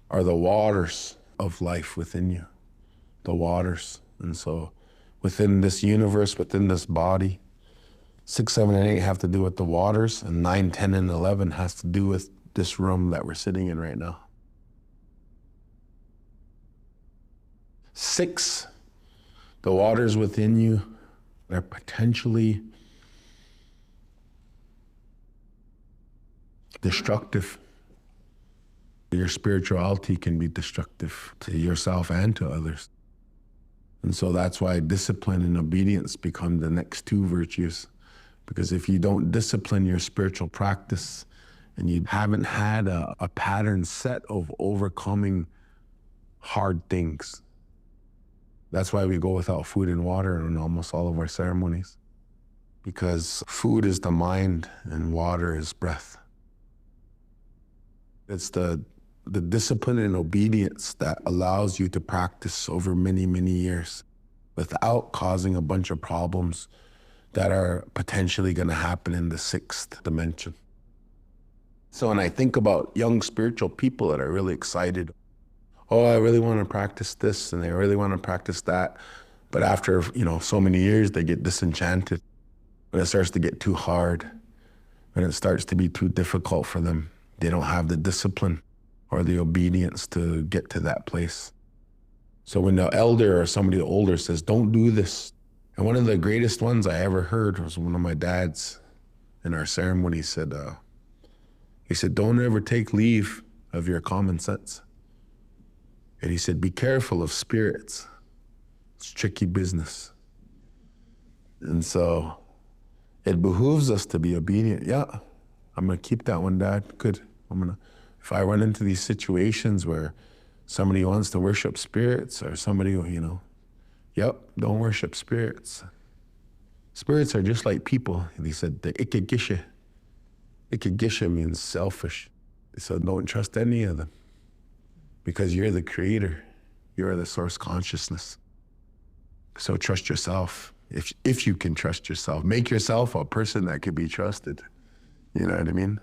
are the waters of life within you, the waters. And so within this universe, within this body, 6, 7, and 8 have to do with the waters, and 9, 10, and 11 has to do with this room that we're sitting in right now. 6, the waters within you are potentially destructive. Your spirituality can be destructive to yourself and to others. And so that's why discipline and obedience become the next 2 virtues. Because if you don't discipline your spiritual practice and you haven't had a pattern set of overcoming hard things, that's why we go without food and water in almost all of our ceremonies. Because food is the mind and water is breath. It's the discipline and obedience that allows you to practice over many, many years without causing a bunch of problems that are potentially going to happen in the 6th dimension. So when I think about young spiritual people that are really excited, oh, I really want to practice this and they really want to practice that, but after, so many years, they get disenchanted. When it starts to get too hard, when it starts to be too difficult for them, they don't have the discipline or the obedience to get to that place. So when the elder or somebody older says, don't do this, and one of the greatest ones I ever heard was one of my dads in our ceremony he said, don't ever take leave of your common sense. And he said, be careful of spirits. It's tricky business. And so it behooves us to be obedient. Yeah, I'm gonna keep that one, Dad. Good. If I run into these situations where somebody wants to worship spirits or somebody, yep, don't worship spirits. Spirits are just like people. And he said, the ikegisha. Ikegisha means selfish. So don't trust any of them because you're the creator. You're the source consciousness. So trust yourself. If you can trust yourself, make yourself a person that could be trusted. You know what I mean?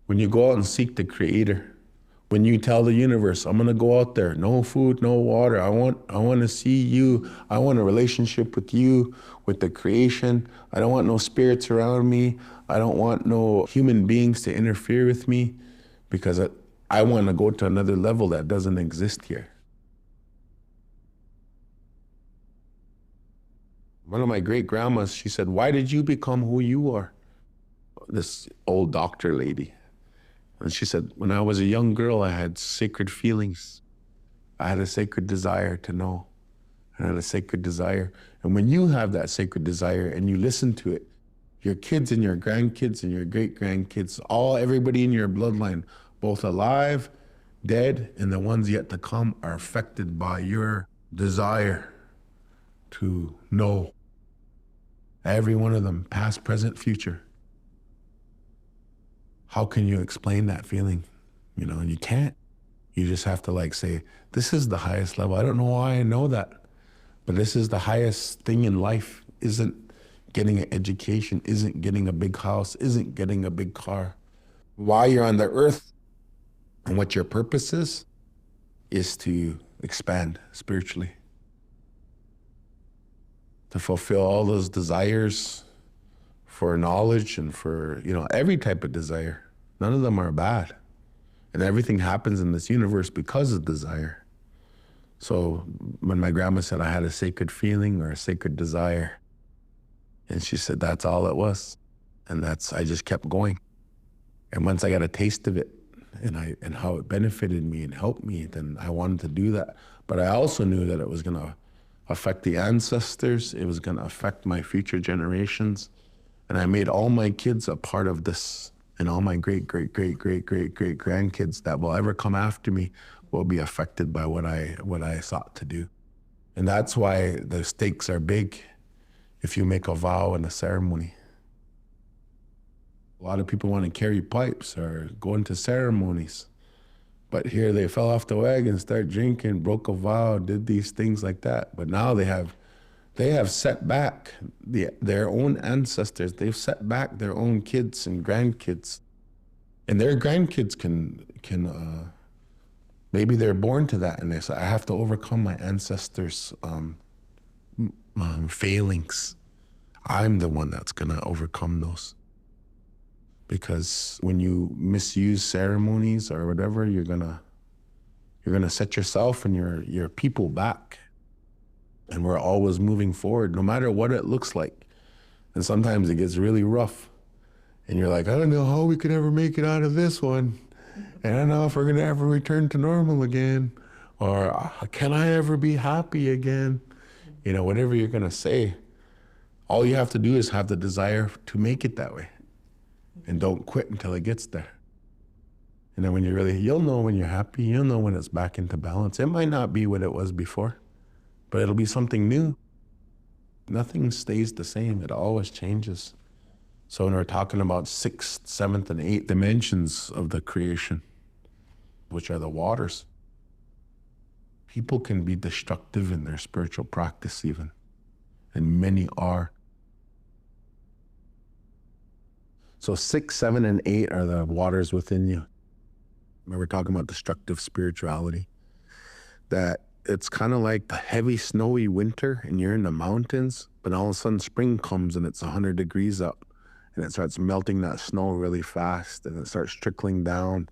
When you go out and seek the creator, when you tell the universe, I'm gonna go out there, no food, no water, I want to see you, I want a relationship with you, with the creation, I don't want no spirits around me, I don't want no human beings to interfere with me, because I want to go to another level that doesn't exist here. One of my great grandmas, she said, why did you become who you are? This old doctor lady. And she said, when I was a young girl, I had sacred feelings. I had a sacred desire to know. I had a sacred desire. And when you have that sacred desire and you listen to it, your kids and your grandkids and your great-grandkids, everybody in your bloodline, both alive, dead, and the ones yet to come are affected by your desire to know. Every one of them, past, present, future. How can you explain that feeling? You can't. You just have to say, this is the highest level. I don't know why I know that, but this is the highest thing in life. Isn't getting an education, isn't getting a big house, isn't getting a big car. Why you're on the earth and what your purpose is to expand spiritually. To fulfill all those desires for knowledge and for, every type of desire. None of them are bad. And everything happens in this universe because of desire. So when my grandma said I had a sacred feeling or a sacred desire, and she said that's all it was. And I just kept going. And once I got a taste of it and how it benefited me and helped me, then I wanted to do that. But I also knew that it was gonna affect the ancestors, it was gonna affect my future generations. And I made all my kids a part of this, and all my great-great-great-great-great-grandkids that will ever come after me will be affected by what I sought to do. And that's why the stakes are big if you make a vow in a ceremony. A lot of people want to carry pipes or go into ceremonies, but here they fell off the wagon, started drinking, broke a vow, did these things like that. But now they have set back their own ancestors. They've set back their own kids and grandkids. And their grandkids can maybe they're born to that and they say, I have to overcome my ancestors' failings. I'm the one that's gonna overcome those. because when you misuse ceremonies or whatever, you're gonna set yourself and your people back. And we're always moving forward, no matter what it looks like. And sometimes it gets really rough. And you're like, I don't know how we could ever make it out of this one. And I don't know if we're gonna ever return to normal again. Or can I ever be happy again? You know, whatever you're gonna say, all you have to do is have the desire to make it that way. And don't quit until it gets there. And then when you'll know when you're happy, you'll know when it's back into balance. It might not be what it was before, but it'll be something new. Nothing stays the same, it always changes. So when we're talking about 6th, 7th, and 8th dimensions of the creation, which are the waters, people can be destructive in their spiritual practice even, and many are. So 6, 7, and 8 are the waters within you. Remember, we're talking about destructive spirituality, that it's kind of like the heavy snowy winter and you're in the mountains, but all of a sudden spring comes and it's 100 degrees up and it starts melting that snow really fast and it starts trickling down.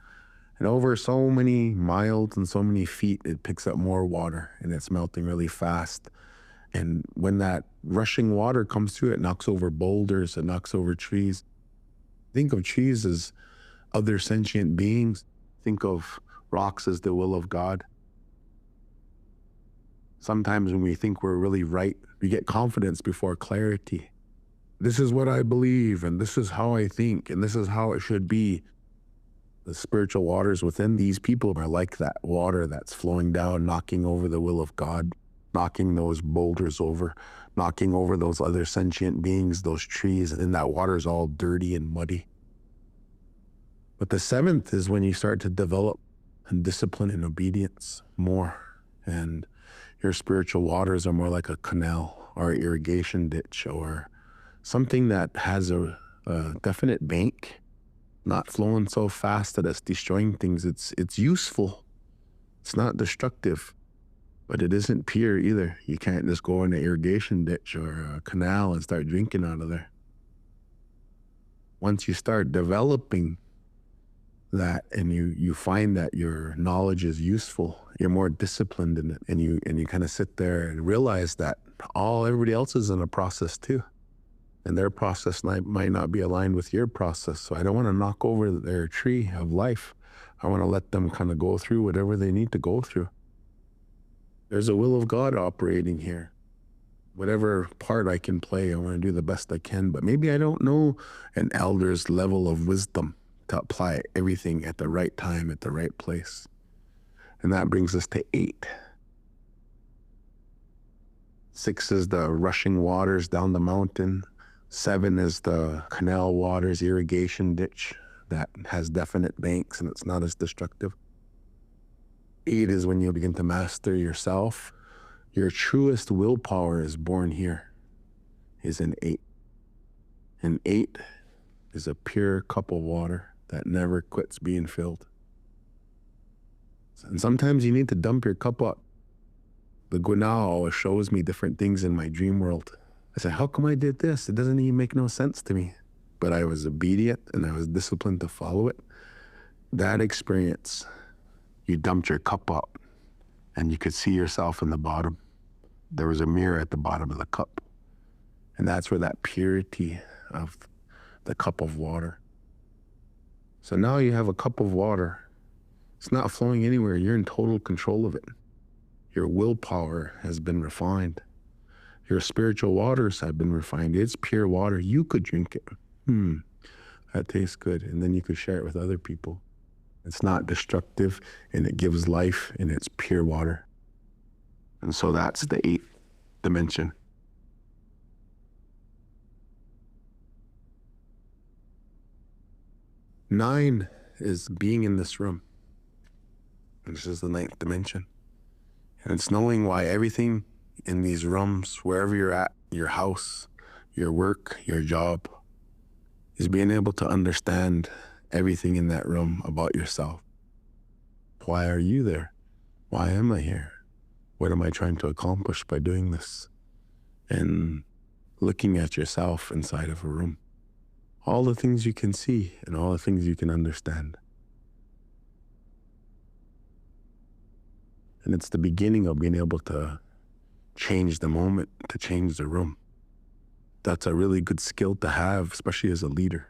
And over so many miles and so many feet, it picks up more water and it's melting really fast. And when that rushing water comes through, it knocks over boulders, it knocks over trees. Think of trees as other sentient beings. Think of rocks as the will of God. Sometimes when we think we're really right, we get confidence before clarity. This is what I believe, and this is how I think, and this is how it should be. The spiritual waters within these people are like that water that's flowing down, knocking over the will of God, knocking those boulders over, knocking over those other sentient beings, those trees, and that water's all dirty and muddy. But the 7th is when you start to develop and discipline and obedience more, and your spiritual waters are more like a canal or an irrigation ditch or something that has a definite bank, not flowing so fast that it's destroying things. It's useful. It's not destructive, but it isn't pure either. You can't just go in an irrigation ditch or a canal and start drinking out of there. Once you start developing that and you find that your knowledge is useful, you're more disciplined in it, and you kind of sit there and realize that everybody else is in a process too, and their process might not be aligned with your process. So I don't want to knock over their tree of life. I want to let them kind of go through whatever they need to go through. There's a will of God operating here. Whatever part I can play, I want to do the best I can, but maybe I don't know an elder's level of wisdom to apply everything at the right time, at the right place. And that brings us to 8. 6 is the rushing waters down the mountain. 7 is the canal waters, irrigation ditch that has definite banks and it's not as destructive. 8 is when you begin to master yourself. Your truest willpower is born here, is in 8. And 8 is a pure cup of water that never quits being filled. And sometimes you need to dump your cup up. The Guna always shows me different things in my dream world. I said, how come I did this? It doesn't even make no sense to me. But I was obedient and I was disciplined to follow it. That experience, you dumped your cup up and you could see yourself in the bottom. There was a mirror at the bottom of the cup. And that's where that purity of the cup of water. So now you have a cup of water. It's not flowing anywhere. You're in total control of it. Your willpower has been refined. Your spiritual waters have been refined. It's pure water. You could drink it. That tastes good. And then you could share it with other people. It's not destructive and it gives life and it's pure water. And so that's the 8th dimension. 9 is being in this room. This is the 9th dimension. And it's knowing why everything in these rooms, wherever you're at, your house, your work, your job, is being able to understand everything in that room about yourself. Why are you there? Why am I here? What am I trying to accomplish by doing this? And looking at yourself inside of a room. all the things you can see and all the things you can understand. And it's the beginning of being able to change the moment, to change the room. That's a really good skill to have, especially as a leader.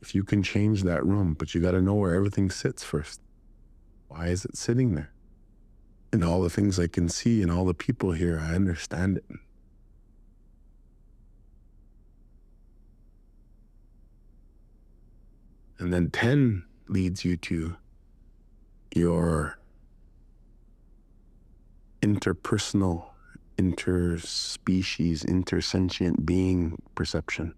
If you can change that room, but you got to know where everything sits first. Why is it sitting there? And all the things I can see and all the people here, I understand it. And then 10 leads you to your interpersonal, interspecies, intersentient being perception.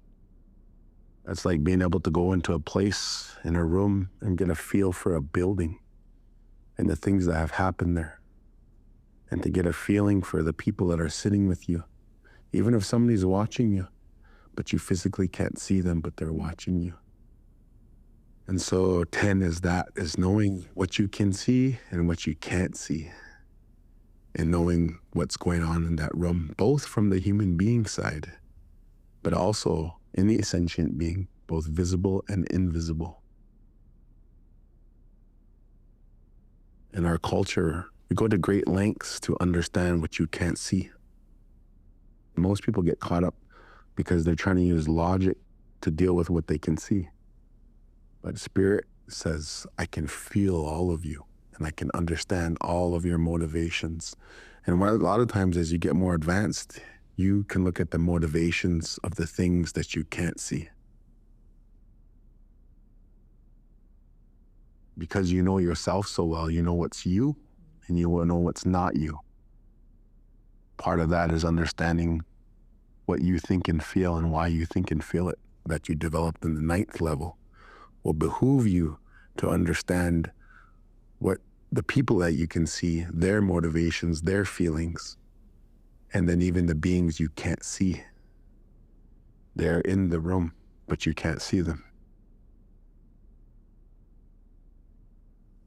That's like being able to go into a place in a room and get a feel for a building and the things that have happened there. And to get a feeling for the people that are sitting with you, even if somebody's watching you, but you physically can't see them, but they're watching you. And so 10 is knowing what you can see and what you can't see, and knowing what's going on in that room, both from the human being side, but also in the sentient being, both visible and invisible. In our culture, we go to great lengths to understand what you can't see. Most people get caught up because they're trying to use logic to deal with what they can see. But Spirit says, I can feel all of you and I can understand all of your motivations. And a lot of times as you get more advanced, you can look at the motivations of the things that you can't see. Because you know yourself so well, you know what's you and you will know what's not you. Part of that is understanding what you think and feel and why you think and feel it, that you developed in the 9th level, will behoove you to understand what the people that you can see, their motivations, their feelings, and then even the beings you can't see. They're in the room, but you can't see them.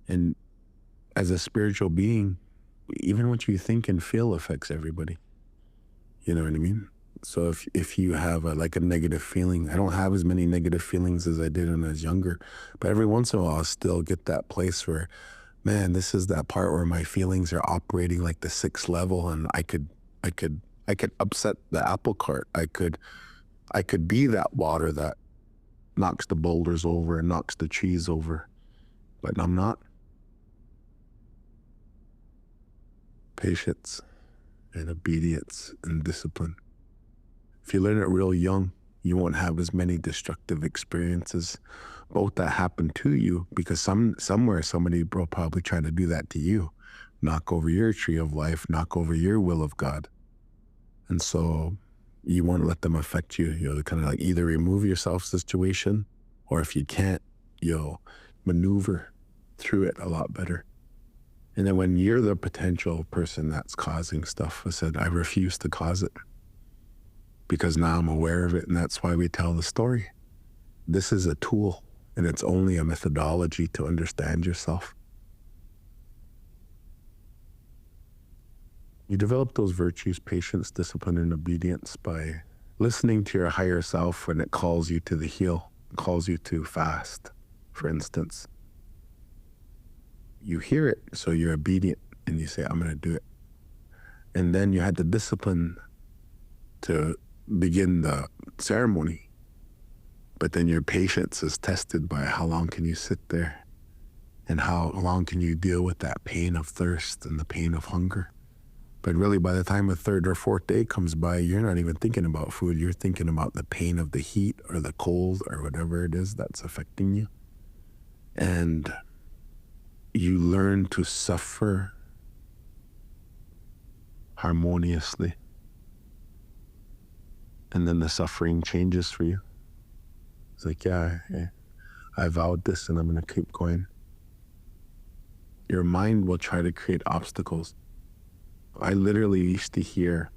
And as a spiritual being, even what you think and feel affects everybody. You know what I mean? So if you have a negative feeling, I don't have as many negative feelings as I did when I was younger, but every once in a while I'll still get that place where, man, this is that part where my feelings are operating like the 6th level, and I could upset the apple cart. I could be that water that knocks the boulders over and knocks the trees over, but I'm not. Patience and obedience and discipline. If you learn it real young, you won't have as many destructive experiences, both that happen to you, because somewhere somebody will probably try to do that to you, knock over your tree of life, knock over your will of God. And so you won't let them affect you. You'll kind of either remove yourself situation, or if you can't, you'll maneuver through it a lot better. And then when you're the potential person that's causing stuff, I said, I refuse to cause it, because now I'm aware of it, and that's why we tell the story. This is a tool, and it's only a methodology to understand yourself. You develop those virtues, patience, discipline, and obedience, by listening to your higher self when it calls you to the heel, calls you to fast, for instance. You hear it, so you're obedient, and you say, I'm going to do it. And then you had the discipline to begin the ceremony, but then your patience is tested by how long can you sit there, and how long can you deal with that pain of thirst and the pain of hunger. But really, by the time a 3rd or 4th day comes by, you're not even thinking about food. You're thinking about the pain of the heat or the cold or whatever it is that's affecting you. And you learn to suffer harmoniously. And then the suffering changes for you. It's like, yeah, I vowed this and I'm going to keep going. Your mind will try to create obstacles. I literally used to hear,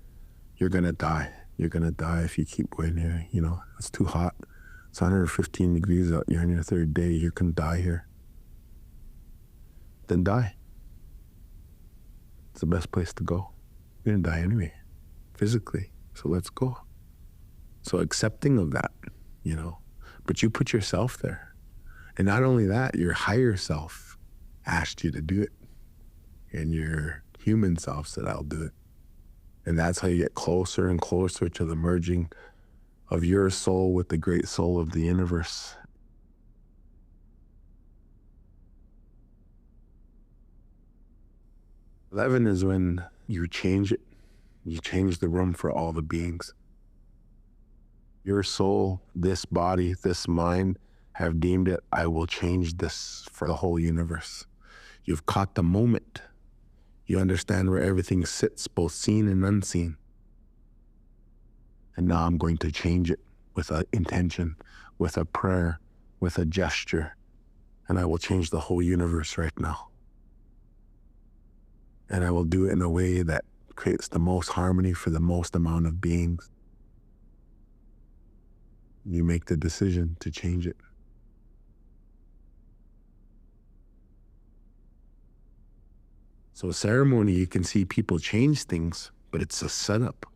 you're going to die. You're going to die if you keep going here. You know, it's too hot. It's 115 degrees out. You're on your 3rd day. You can die here. Then die. It's the best place to go. You're going to die anyway, physically. So let's go. So accepting of that, but you put yourself there. And not only that, your higher self asked you to do it. And your human self said, I'll do it. And that's how you get closer and closer to the merging of your soul with the great soul of the universe. Eleven is when you change it. You change the room for all the beings. Your soul, this body, this mind have deemed it, I will change this for the whole universe. You've caught the moment. You understand where everything sits, both seen and unseen. And now I'm going to change it with an intention, with a prayer, with a gesture. And I will change the whole universe right now. And I will do it in a way that creates the most harmony for the most amount of beings. You make the decision to change it. So a ceremony, you can see people change things, but it's a setup.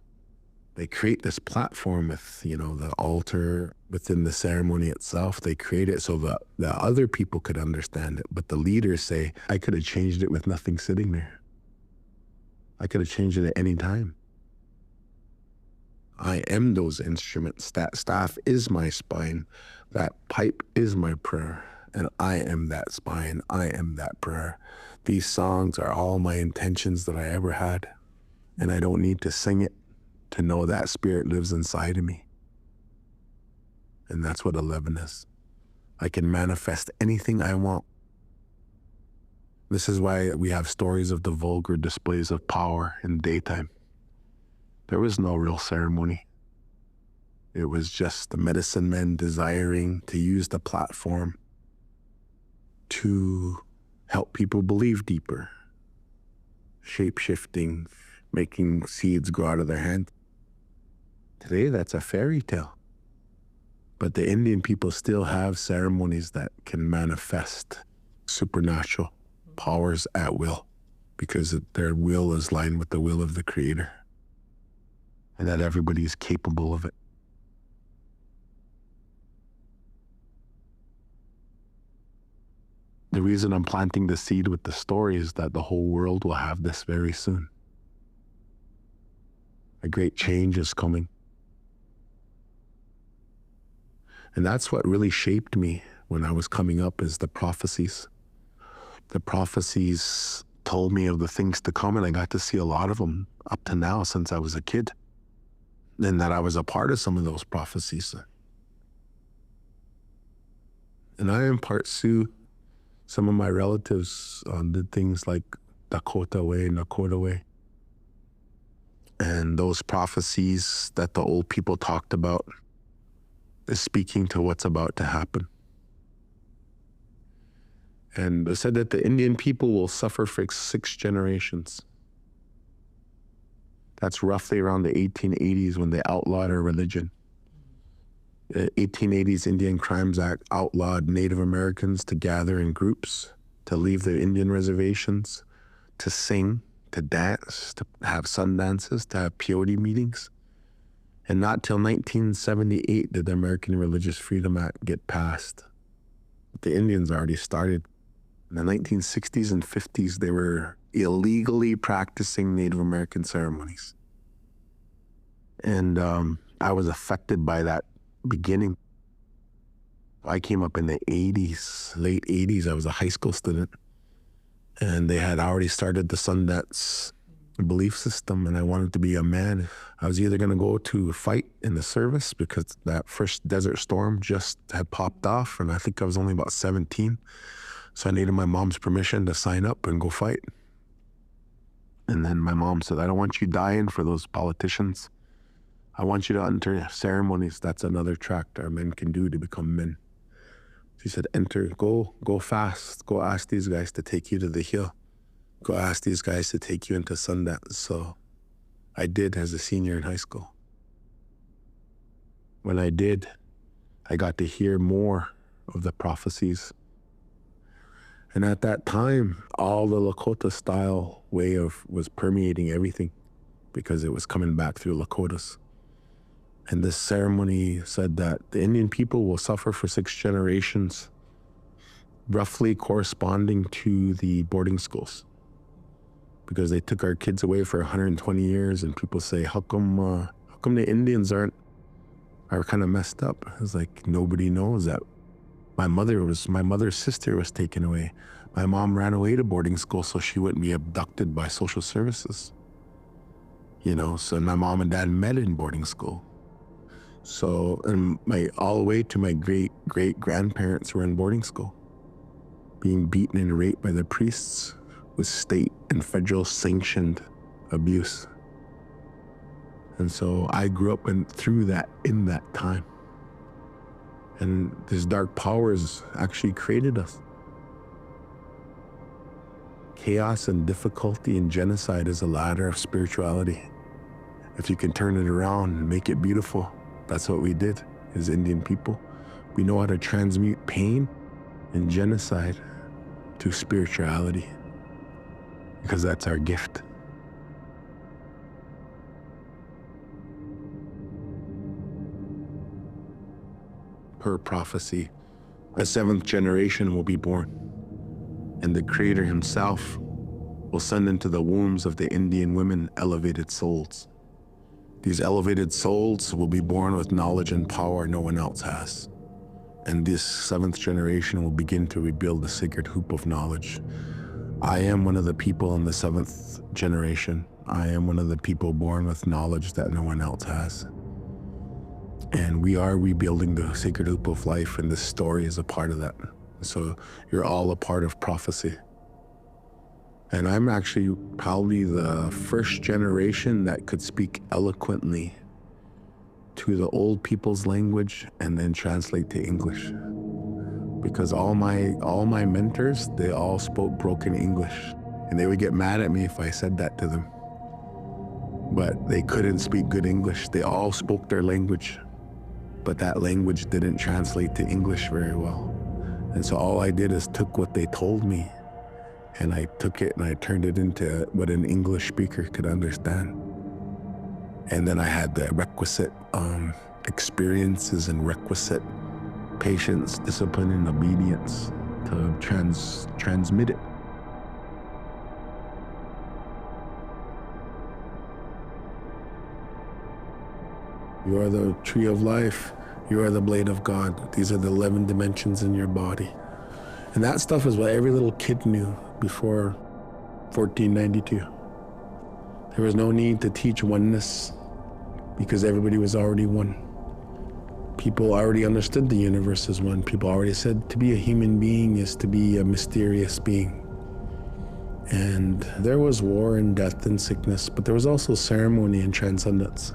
They create this platform with, the altar within the ceremony itself. They create it so that the other people could understand it. But the leaders say, I could have changed it with nothing sitting there. I could have changed it at any time. I am those instruments. That staff is my spine. That pipe is my prayer. And I am that spine. I am that prayer. These songs are all my intentions that I ever had. And I don't need to sing it to know that spirit lives inside of me. And that's what 11 is. I can manifest anything I want. This is why we have stories of the vulgar displays of power in daytime. There was no real ceremony. It was just the medicine men desiring to use the platform to help people believe deeper. Shape-shifting, making seeds grow out of their hand. Today, that's a fairy tale. But the Indian people still have ceremonies that can manifest supernatural powers at will, because their will is lined with the will of the Creator, and that everybody is capable of it. The reason I'm planting the seed with the story is that the whole world will have this very soon. A great change is coming. And that's what really shaped me when I was coming up, is the prophecies. The prophecies told me of the things to come, and I got to see a lot of them up to now since I was a kid. And that I was a part of some of those prophecies. And I impart Sioux. Some of my relatives did things like Dakota Way, Nakota Way. And those prophecies that the old people talked about is speaking to what's about to happen. And they said that the Indian people will suffer for 6 generations. That's roughly around the 1880s when they outlawed our religion. The 1880s Indian Crimes Act outlawed Native Americans to gather in groups, to leave their Indian reservations, to sing, to dance, to have sun dances, to have peyote meetings. And not till 1978 did the American Religious Freedom Act get passed. The Indians already started. In the 1960s and 50s, they were illegally practicing Native American ceremonies. And I was affected by that beginning. I came up in the 80s, late 80s. I was a high school student. And they had already started the Sundance belief system, and I wanted to be a man. I was either going to go to fight in the service, because that first Desert Storm just had popped off, and I think I was only about 17. So I needed my mom's permission to sign up and go fight. And then my mom said, I don't want you dying for those politicians. I want you to enter ceremonies. That's another track our men can do to become men. She said, enter, go fast. Go ask these guys to take you to the hill. Go ask these guys to take you into Sundance. So I did as a senior in high school. When I did, I got to hear more of the prophecies. And at that time, all the Lakota style way was permeating everything, because it was coming back through Lakotas. And this ceremony said that the Indian people will suffer for 6 generations, roughly corresponding to the boarding schools, because they took our kids away for 120 years. And people say, how come the Indians are kind of messed up? It's like, nobody knows that my mother's sister was taken away. My mom ran away to boarding school so she wouldn't be abducted by social services. So my mom and dad met in boarding school. So, and all the way to my great-great-grandparents were in boarding school, being beaten and raped by the priests with state and federal sanctioned abuse. And so I grew up through that in that time. And these dark powers actually created us. Chaos and difficulty and genocide is a ladder of spirituality. If you can turn it around and make it beautiful, that's what we did as Indian people. We know how to transmute pain and genocide to spirituality, because that's our gift. Per prophecy, a 7th generation will be born, and the Creator himself will send into the wombs of the Indian women elevated souls. These elevated souls will be born with knowledge and power no one else has. And this 7th generation will begin to rebuild the sacred hoop of knowledge. I am one of the people in the 7th generation. I am one of the people born with knowledge that no one else has. And we are rebuilding the sacred hoop of life, and this story is a part of that. So you're all a part of prophecy. And I'm actually probably the first generation that could speak eloquently to the old people's language and then translate to English. Because all my mentors, they all spoke broken English, and they would get mad at me if I said that to them. But they couldn't speak good English. They all spoke their language, but that language didn't translate to English very well. And so all I did is took what they told me, and I took it and I turned it into what an English speaker could understand. And then I had the requisite experiences and requisite patience, discipline, and obedience to transmit it. You are the tree of life. You are the blade of God. These are the 11 dimensions in your body. And that stuff is what every little kid knew before 1492. There was no need to teach oneness because everybody was already one. People already understood the universe as one. People already said to be a human being is to be a mysterious being. And there was war and death and sickness, but there was also ceremony and transcendence.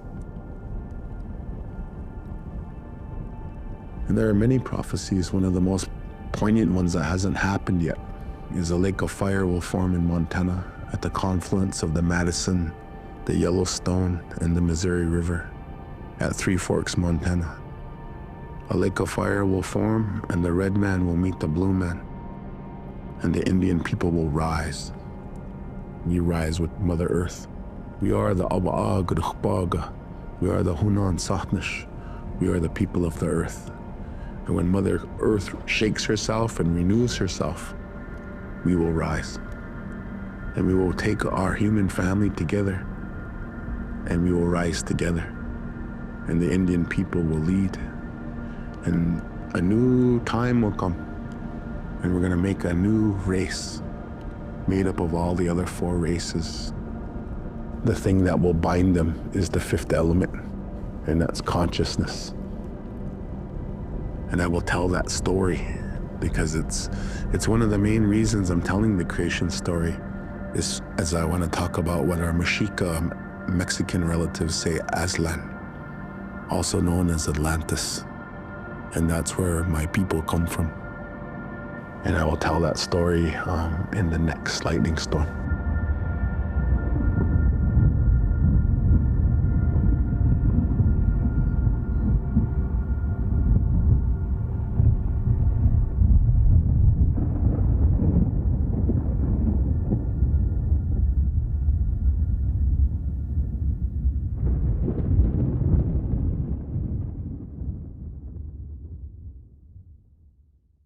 And there are many prophecies. One of the most poignant ones that hasn't happened yet is a lake of fire will form in Montana at the confluence of the Madison, the Yellowstone, and the Missouri River at Three Forks, Montana. A lake of fire will form, and the red man will meet the blue man, and the Indian people will rise. We rise with Mother Earth. We are the Aba'a Gudukbaga. We are the Hunan Sahtnish. We are the people of the earth. And when Mother Earth shakes herself and renews herself, we will rise. And we will take our human family together, and we will rise together. And the Indian people will lead. And a new time will come, and we're gonna make a new race made up of all the other 4 races. The thing that will bind them is the 5th element, and that's consciousness. And I will tell that story because it's one of the main reasons I'm telling the creation story, is as I want to talk about what our Mexica Mexican relatives say Aztlan, also known as Atlantis. And that's where my people come from. And I will tell that story in the next lightning storm.